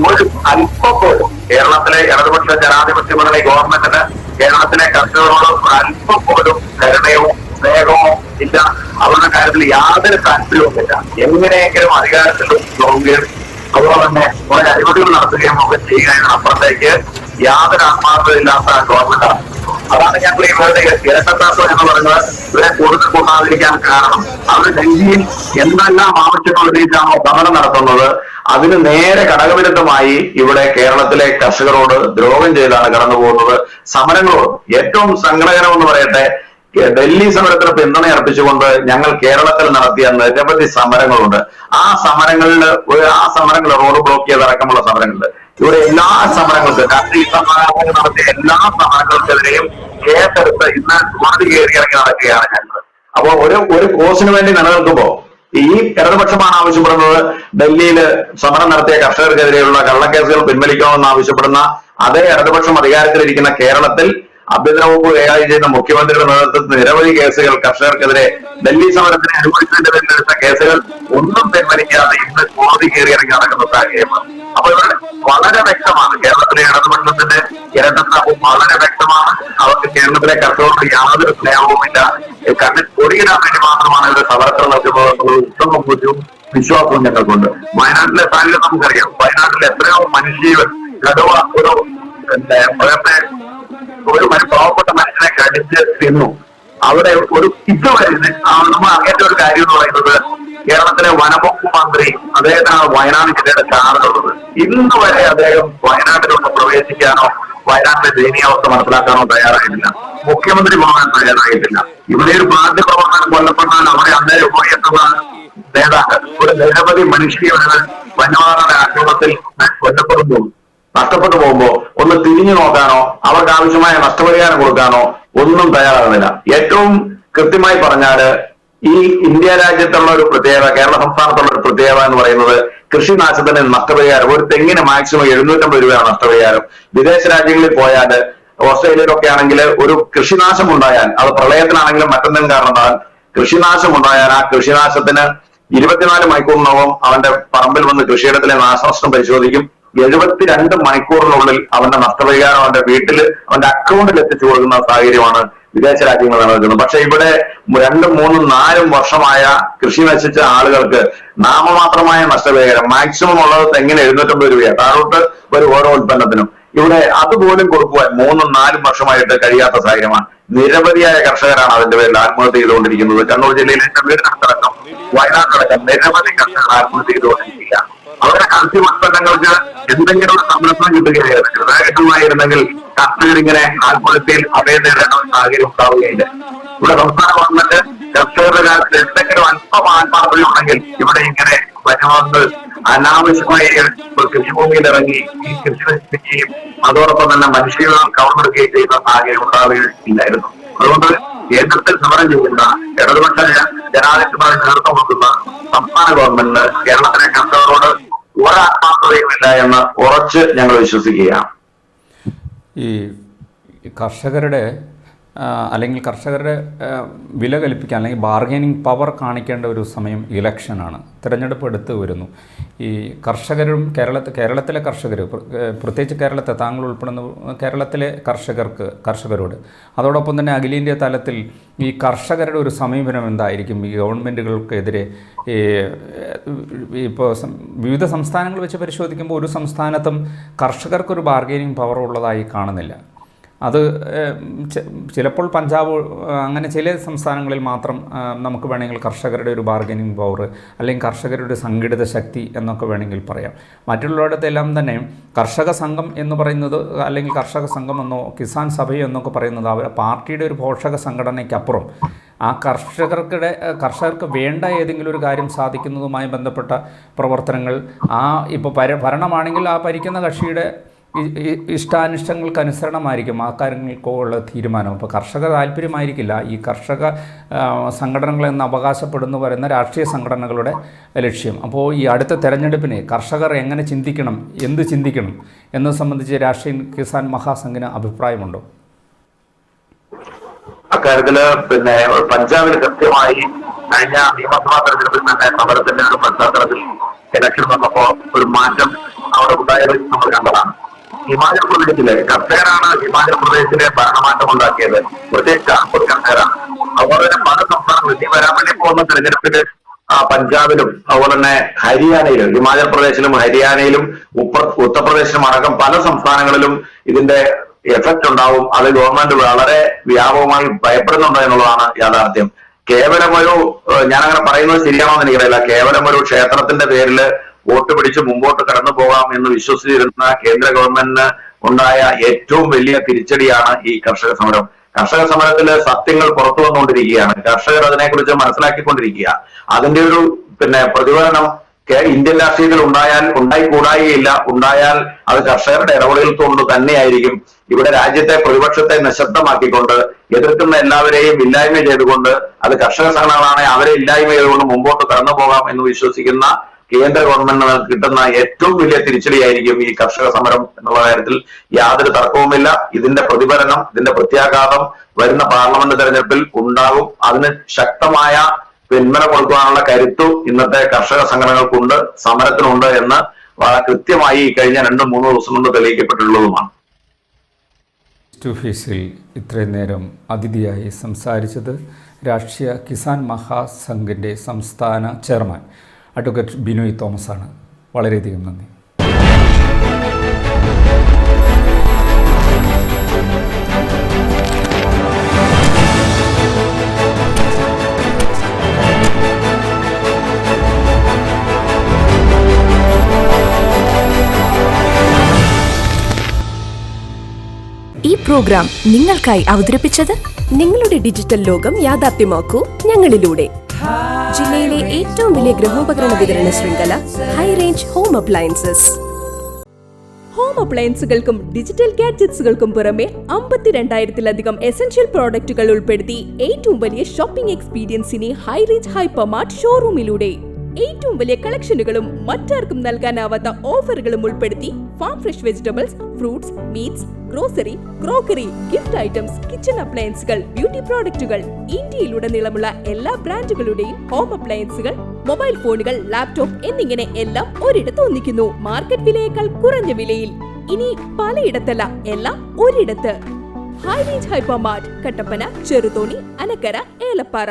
ഒരു അല്പം പോലും കേരളത്തിലെ ഇടതുപക്ഷ ജനാധിപത്യ മുന്നണി ഗവൺമെന്റിന് കേരളത്തിലെ കർഷകരോട് അല്പം പോലും കരുണയോ സ്നേഹമോ ഇല്ല. അവരുടെ കാര്യത്തിൽ യാതൊരു താല്പര്യവുമില്ല. എങ്ങനെയെങ്കിലും അധികാരത്തിൽ നോക്കുകയും അതുപോലെ തന്നെ കുറെ അഴിമതികൾ നടത്തുകയും ഒക്കെ ചെയ്യുന്നതിനപ്പുറത്തേക്ക് യാതൊരു ആത്മാർത്ഥതയില്ലാത്ത ഗവൺമെന്റാണ്. അതാണ് ഞങ്ങൾ ഇവരുടെ ഇരട്ടത്താസം എന്ന് പറയുന്നത് ഇവരെ കൂടുതൽ കൊണ്ടാതിരിക്കാൻ കാരണം. അവർ ഡൽഹിയിൽ എന്തെല്ലാം ആവശ്യങ്ങൾ ഉന്നയിച്ചാണോ സമരം നടത്തുന്നത് അതിന് നേരെ ഘടകവിരുദ്ധമായി ഇവിടെ കേരളത്തിലെ കർഷകരോട് ദ്രോഹം ചെയ്താണ് കടന്നു പോകുന്നത്. സമരങ്ങളോട് ഏറ്റവും സങ്കടകരമെന്ന് പറയട്ടെ, ഡൽഹി സമരത്തിന് പിന്തുണ അർപ്പിച്ചുകൊണ്ട് ഞങ്ങൾ കേരളത്തിൽ നടത്തിയ നിരവധി സമരങ്ങളുണ്ട്. ആ സമരങ്ങൾ റോഡ് ബ്ലോക്ക് ചെയ്തടക്കമുള്ള സമരങ്ങളുണ്ട്. ഇവിടെ എല്ലാ സമരങ്ങൾക്കും രാഷ്ട്രീയ സമരങ്ങൾ നടത്തിയ എല്ലാ സമരങ്ങൾക്കെതിരെയും കേസെടുത്ത് ഇന്ന് കോടതി കയറിയിറങ്ങി നടക്കുകയാണ് ഞങ്ങൾ. അപ്പോ ഒരു കോസിന് വേണ്ടി നിലനിൽക്കുമ്പോ ഈ ഇടതുപക്ഷമാണ് ആവശ്യപ്പെടുന്നത് ഡൽഹിയിൽ സമരം നടത്തിയ കർഷകർക്കെതിരെയുള്ള കള്ളക്കേസുകൾ പിൻവലിക്കണമെന്ന് ആവശ്യപ്പെടുന്ന അതേ ഇടതുപക്ഷം അധികാരത്തിലിരിക്കുന്ന കേരളത്തിൽ ആഭ്യന്തര വകുപ്പ് കൈകാര്യം ചെയ്യുന്ന മുഖ്യമന്ത്രിയുടെ നേതൃത്വത്തിൽ നിരവധി കേസുകൾ കർഷകർക്കെതിരെ ഡൽഹി സമരത്തിന് അനുവദിച്ചതിന്റെ പേരിൽ എടുത്ത കേസുകൾ ഒന്നും പിൻവലിക്കാതെ ഇന്ന് കോടതി കയറിയിറങ്ങി നടക്കുന്ന സാഹചര്യമാണ്. അപ്പൊ ഇവിടെ വളരെ വ്യക്തമാണ് കേരളത്തിലെ ഇടതുപക്ഷത്തിന്റെ ഇരട്ടത്താപ്പും വളരെ വ്യക്തമാണ്. അവർക്ക് കേരളത്തിലെ കർഷകർക്ക് യാതൊരു സ്നേഹവുമില്ല. കണ്ണിൽ പൊടിയിടാൻ വേണ്ടി മാത്രമാണ് ഇവർ സമരത്തിൽ നടത്തുന്നത് എന്നുള്ള ഉത്തമ ബോധ്യവും വിശ്വാസവും ഞങ്ങൾക്കുണ്ട്. വയനാട്ടിലെ സാഹചര്യം നമുക്കറിയാം. വയനാട്ടിൽ എത്രയോ മനുഷ്യജീവൻ കടുവ ഒരു പാവപ്പെട്ട മനുഷ്യനെ കടിച്ച് തിന്നു. അവിടെ ഒരു ഇതുവരെ നമ്മൾ അങ്ങേറ്റ ഒരു കാര്യം എന്ന് പറയുന്നത് കേരളത്തിലെ വനംവകുപ്പ് മന്ത്രി അദ്ദേഹത്തിനാണ് വയനാട് ജില്ലയുടെ ചാർജുള്ളത്. ഇന്ന് വരെ അദ്ദേഹം വയനാട്ടിലൊന്ന് പ്രവേശിക്കാനോ വയനാട്ടിലെ ദയനീയാവസ്ഥ മനസ്സിലാക്കാനോ തയ്യാറായിട്ടില്ല. മുഖ്യമന്ത്രി പോകാൻ തയ്യാറായിട്ടില്ല. ഇവിടെ ഒരു പാർട്ടി പ്രവർത്തനം കൊല്ലപ്പെട്ടാൽ അവിടെ അന്നേരം പോയെത്തുന്ന നേതാക്കൾ ഒരു നിരവധി മനുഷ്യജീവനുകൾ വന്യമാരുടെ ആക്രമണത്തിൽ കൊല്ലപ്പെടുന്നു. നഷ്ടപ്പെട്ടു പോകുമ്പോ ഒന്ന് തിരിഞ്ഞു നോക്കാനോ അവർക്ക് ആവശ്യമായ നഷ്ടപരിഹാരം കൊടുക്കാനോ ഒന്നും തയ്യാറാകുന്നില്ല. ഏറ്റവും കൃത്യമായി പറഞ്ഞാല് ഈ ഇന്ത്യ രാജ്യത്തുള്ള ഒരു പ്രത്യേകത, കേരള സംസ്ഥാനത്തുള്ള ഒരു പ്രത്യേകത എന്ന് പറയുന്നത് കൃഷിനാശത്തിന് നഷ്ടപരിഹാരം ഒരു തെങ്ങിന് മാക്സിമം 750 രൂപയാണ് നഷ്ടപരിഹാരം. വിദേശ രാജ്യങ്ങളിൽ പോയാല് ഓസ്ട്രേലിയയിലൊക്കെ ആണെങ്കിൽ ഒരു കൃഷിനാശം ഉണ്ടായാൽ അത് പ്രളയത്തിനാണെങ്കിലും മറ്റൊന്നും കാരണത്താൽ കൃഷിനാശം ഉണ്ടായാൽ ആ കൃഷിനാശത്തിന് 24 മണിക്കൂറിനകം അവന്റെ പറമ്പിൽ വന്ന് കൃഷിയിടത്തിലെ നാശനഷ്ടം പരിശോധിക്കും. 72 മണിക്കൂറിനുള്ളിൽ അവന്റെ നഷ്ടപരിഹാരം അവന്റെ വീട്ടിൽ അവന്റെ അക്കൗണ്ടിൽ എത്തിച്ചു കൊടുക്കുന്ന സാഹചര്യമാണ് വിദേശ രാജ്യങ്ങൾ നടക്കുന്നത്. പക്ഷെ ഇവിടെ 2, 3, 4 വർഷമായ കൃഷി നശിച്ച ആളുകൾക്ക് നാമമാത്രമായ നഷ്ടപരിഹാരം മാക്സിമം ഉള്ളത് തെങ്ങിന് 750 രൂപയാണ്. താഴോട്ട് ഒരു ഓരോ ഉൽപ്പന്നത്തിനും ഇവിടെ അതുപോലും കൊടുക്കുവാൻ 3, 4 വർഷമായിട്ട് കഴിയാത്ത സാഹചര്യമാണ്. നിരവധിയായ കർഷകരാണ് അതിന്റെ പേരിൽ ആത്മഹത്യ ചെയ്തുകൊണ്ടിരിക്കുന്നത്. കണ്ണൂർ ജില്ലയിലെ വീടിനടക്കം വയനാട്ടടക്കം നിരവധി കർഷകർ ആത്മഹത്യ ചെയ്തുകൊണ്ടിരിക്കുക. അവരുടെ കാർഷിക ഉൽപ്പന്നങ്ങൾക്ക് എന്തെങ്കിലും ഒരു സംരക്ഷണം കിട്ടുകയായിരുന്നെങ്കിൽ കർഷകരിങ്ങനെ ആത്മഹത്യയിൽ അഭയം നേടേണ്ട സാഹചര്യം ഉണ്ടാവുകയില്ല. ഇവിടെ സംസ്ഥാന ഗവൺമെന്റ് കർഷകരുടെ കാര്യത്തിൽ എന്തെങ്കിലും അല്പം ആത്മാർത്ഥതയുണ്ടെങ്കിൽ ഇവിടെ ഇങ്ങനെ വന്യമൃഗങ്ങൾ അനാവശ്യമായി കൃഷിഭൂമിയിൽ ഇറങ്ങി ഈ കൃഷി നശിപ്പിക്കുകയും അതോടൊപ്പം തന്നെ മനുഷ്യജീവനം കവർന്നെടുക്കുകയും ചെയ്യുന്ന സാഹചര്യം ഉണ്ടാവുകയില്ലായിരുന്നു. അതുകൊണ്ട് കേന്ദ്രത്തിൽ സമരം ചെയ്യുന്ന ഇടതുപക്ഷ ജനാധിപത്യമായി നേതൃത്വം കൊടുക്കുന്ന സംസ്ഥാന ഗവൺമെന്റിന് കേരളത്തിലെ കർഷകരോട് ഒരാത്മാർത്ഥതയുമില്ല എന്ന് ഉറച്ച് ഞങ്ങൾ വിശ്വസിക്കുകയാണ്. ഈ കർഷകരുടെ അല്ലെങ്കിൽ കർഷകരുടെ വില കൽപ്പിക്കാൻ അല്ലെങ്കിൽ ബാർഗൈനിങ് പവർ കാണിക്കേണ്ട ഒരു സമയം ഇലക്ഷനാണ്, തിരഞ്ഞെടുപ്പ് എടുത്ത് വരുന്നു. ഈ കർഷകരും കേരളത്തിലെ കർഷകർ, പ്രത്യേകിച്ച് കേരളത്തെ താങ്കൾ ഉൾപ്പെടുന്ന കേരളത്തിലെ കർഷകരോട് അതോടൊപ്പം തന്നെ അഖിലേന്ത്യാ തലത്തിൽ ഈ കർഷകരുടെ ഒരു സമീപനം എന്തായിരിക്കും? ഈ ഗവൺമെൻറ്റുകൾക്കെതിരെ ഇപ്പോൾ വിവിധ സംസ്ഥാനങ്ങൾ വെച്ച് പരിശോധിക്കുമ്പോൾ ഒരു സംസ്ഥാനത്തും കർഷകർക്കൊരു ബാർഗൈനിങ് പവർ ഉള്ളതായി കാണുന്നില്ല. അത് ചിലപ്പോൾ പഞ്ചാബ് അങ്ങനെ ചില സംസ്ഥാനങ്ങളിൽ മാത്രം നമുക്ക് വേണമെങ്കിൽ കർഷകരുടെ ഒരു ബാർഗൈനിങ് പവർ അല്ലെങ്കിൽ കർഷകരുടെ സംഘടിത ശക്തി എന്നൊക്കെ വേണമെങ്കിൽ പറയാം. മറ്റുള്ളിടത്തെല്ലാം തന്നെ കർഷക സംഘം എന്ന് പറയുന്നത് അല്ലെങ്കിൽ കർഷക സംഘം എന്നോ കിസാൻ സഭയോ എന്നൊക്കെ പറയുന്നത് അവർ പാർട്ടിയുടെ ഒരു പോഷക സംഘടനയ്ക്കപ്പുറം ആ കർഷകർക്ക് വേണ്ട ഏതെങ്കിലും ഒരു കാര്യം സാധിക്കുന്നതുമായി ബന്ധപ്പെട്ട പ്രവർത്തനങ്ങൾ ഇപ്പോൾ ഭരണമാണെങ്കിൽ ആ ഭരിക്കുന്ന കക്ഷിയുടെ ഇഷ്ടാനിഷ്ടങ്ങൾക്ക് അനുസരണമായിരിക്കും ആ കാര്യങ്ങൾക്കുള്ള തീരുമാനം. അപ്പോൾ കർഷക താല്പര്യമായിരിക്കില്ല ഈ കർഷക സംഘടനകളെന്ന് അവകാശപ്പെടുന്നു പറയുന്ന രാഷ്ട്രീയ സംഘടനകളുടെ ലക്ഷ്യം. അപ്പോൾ ഈ അടുത്ത തെരഞ്ഞെടുപ്പിനെ കർഷകർ എങ്ങനെ ചിന്തിക്കണം, എന്ത് ചിന്തിക്കണം എന്നത് സംബന്ധിച്ച് രാഷ്ട്രീയ കിസാൻ മഹാസംഘിന് അഭിപ്രായമുണ്ടോ? അക്കാര്യത്തില് പഞ്ചാബിൽ കൃത്യമായി കഴിഞ്ഞ നിയമസഭാ തെരഞ്ഞെടുപ്പിൽ തന്നെ സമരത്തിന്റെ ഒരു പശ്ചാത്തലത്തിൽ ഇലക്ഷൻ വന്നപ്പോ ഒരു മാറ്റം അവിടെ ഉണ്ടായത് നമ്മൾ കണ്ടതാണ്. ഹിമാചൽ പ്രദേശിലെ കർഷകരാണ് ഹിമാചൽ പ്രദേശിലെ ഭരണമാറ്റം ഉണ്ടാക്കിയത്, പ്രത്യേകിച്ച് കാൺപൂർ കർഷകരാണ്. അതുപോലെ തന്നെ പല സംസ്ഥാനങ്ങളും ഇനി വരാൻ വേണ്ടി പോകുന്ന തെരഞ്ഞെടുപ്പില് പഞ്ചാബിലും അതുപോലെ തന്നെ ഹരിയാനയിലും, ഹിമാചൽ പ്രദേശിലും ഹരിയാനയിലും ഉത്തർപ്രദേശിലും അടക്കം പല സംസ്ഥാനങ്ങളിലും ഇതിന്റെ എഫക്റ്റ് ഉണ്ടാവും. അത് ഗവൺമെന്റ് വളരെ വ്യാപകമായി ഭയപ്പെടുന്നുണ്ട് എന്നുള്ളതാണ് യാഥാർത്ഥ്യം. കേവലം ഞാനങ്ങനെ പറയുന്നത് ശരിയാണോ എന്ന് എനിക്കറിയില്ല, കേവലം ഒരു ക്ഷേത്രത്തിന്റെ പേരിൽ വോട്ട് പിടിച്ച് മുമ്പോട്ട് കടന്നു പോകാം എന്ന് വിശ്വസിച്ചിരുന്ന കേന്ദ്ര ഗവൺമെന്റിന് ഉണ്ടായ ഏറ്റവും വലിയ തിരിച്ചടിയാണ് ഈ കർഷക സമരം. കർഷക സമരത്തില് സത്യങ്ങൾ പുറത്തു വന്നുകൊണ്ടിരിക്കുകയാണ്. കർഷകർ അതിനെക്കുറിച്ച് മനസ്സിലാക്കിക്കൊണ്ടിരിക്കുക. അതിന്റെ ഒരു പ്രതിഫലനം ഇന്ത്യൻ രാഷ്ട്രീയത്തിൽ ഉണ്ടായിക്കൂടായില്ല. ഉണ്ടായാൽ അത് കർഷകരുടെ ഇടപെടൽ കൊണ്ട് തന്നെയായിരിക്കും. ഇവിടെ രാജ്യത്തെ പ്രതിപക്ഷത്തെ നിശബ്ദമാക്കിക്കൊണ്ട് എതിർക്കുന്ന എല്ലാവരെയും ഇല്ലായ്മ ചെയ്തുകൊണ്ട് അത് കർഷക സംഘടനകളാണ് അവരെ ഇല്ലായ്മ ചെയ്തുകൊണ്ട് മുമ്പോട്ട് കടന്നു പോകാം എന്ന് വിശ്വസിക്കുന്ന കേന്ദ്ര ഗവൺമെന്റിന് കിട്ടുന്ന ഏറ്റവും വലിയ തിരിച്ചടിയായിരിക്കും ഈ കർഷക സമരം എന്നുള്ള കാര്യത്തിൽ യാതൊരു തർക്കവുമില്ല. ഇതിന്റെ പ്രതിഫലനം, ഇതിന്റെ പ്രത്യാഘാതം വരുന്ന പാർലമെന്റ് തെരഞ്ഞെടുപ്പിൽ ഉണ്ടാകും. അതിന് ശക്തമായ പിന്മന കൊടുക്കാനുള്ള കരുത്തു ഇന്നത്തെ കർഷക സംഘടനകൾക്കുണ്ട്, സമരത്തിനുണ്ട് എന്ന് കൃത്യമായി കഴിഞ്ഞ 2-3 ദിവസം കൊണ്ട് തെളിയിക്കപ്പെട്ടുള്ളതുമാണ്. ഫേസിൽ ഇത്രയും നേരം അതിഥിയായി സംസാരിച്ചത് രാഷ്ട്രീയ കിസാൻ മഹാസംഘിൻ്റെ സംസ്ഥാന ചെയർമാൻ അഡ്വക്കേറ്റ് ബിനോയ് തോമസ് ആണ്. വളരെയധികം നന്ദി. ഈ പ്രോഗ്രാം നിങ്ങൾക്കായി അവതരിപ്പിച്ചത് നിങ്ങളുടെ ഡിജിറ്റൽ ലോകം യാഥാർത്ഥ്യമാക്കൂ ഞങ്ങളിലൂടെ. ജില്ലയിലെ ഏറ്റവും വലിയ ഗൃഹോപകരണ വിതരണ ശൃംഖല high range home appliances. Home അപ്ലയൻസുകൾക്കും ഡിജിറ്റൽ ഗാഡ്ജറ്റ്സുകൾക്കും പുറമെ 52,000-ലധികം എസൻഷ്യൽ പ്രോഡക്റ്റുകൾ ഉൾപ്പെടുത്തി ഏറ്റവും വലിയ ഷോപ്പിംഗ് എക്സ്പീരിയൻസിനെ ഹൈ റേഞ്ച് ഹൈപ്പർമാർട്ട് ഷോറൂമിലൂടെ ഏറ്റവും വലിയ കളക്ഷനുകളും മറ്റാർക്കും നൽകാനാവാത്ത ഓഫറുകളും ഉൾപ്പെടുത്തി farm fresh vegetables, fruits, meats, grocery, crockery, gift items, kitchen അപ്ലയൻസുകൾ, ബ്യൂട്ടി പ്രോഡക്റ്റുകൾ, ഇന്ത്യയിലുടനീളമുള്ള എല്ലാ ബ്രാൻഡുകളുടെയും ഹോം അപ്ലയൻസുകൾ, മൊബൈൽ ഫോണുകൾ, ലാപ്ടോപ്പ് എന്നിങ്ങനെ എല്ലാം ഒരിടത്ത് ഒന്നിക്കുന്നു. മാർക്കറ്റ് വിലയേക്കാൾ കുറഞ്ഞ വിലയിൽ. ഇനി പലയിടത്തല്ല, എല്ലാം ഒരിടത്ത്. High Range hypermart, Kattappana, Cheruthoni, Anakkara, Elappara.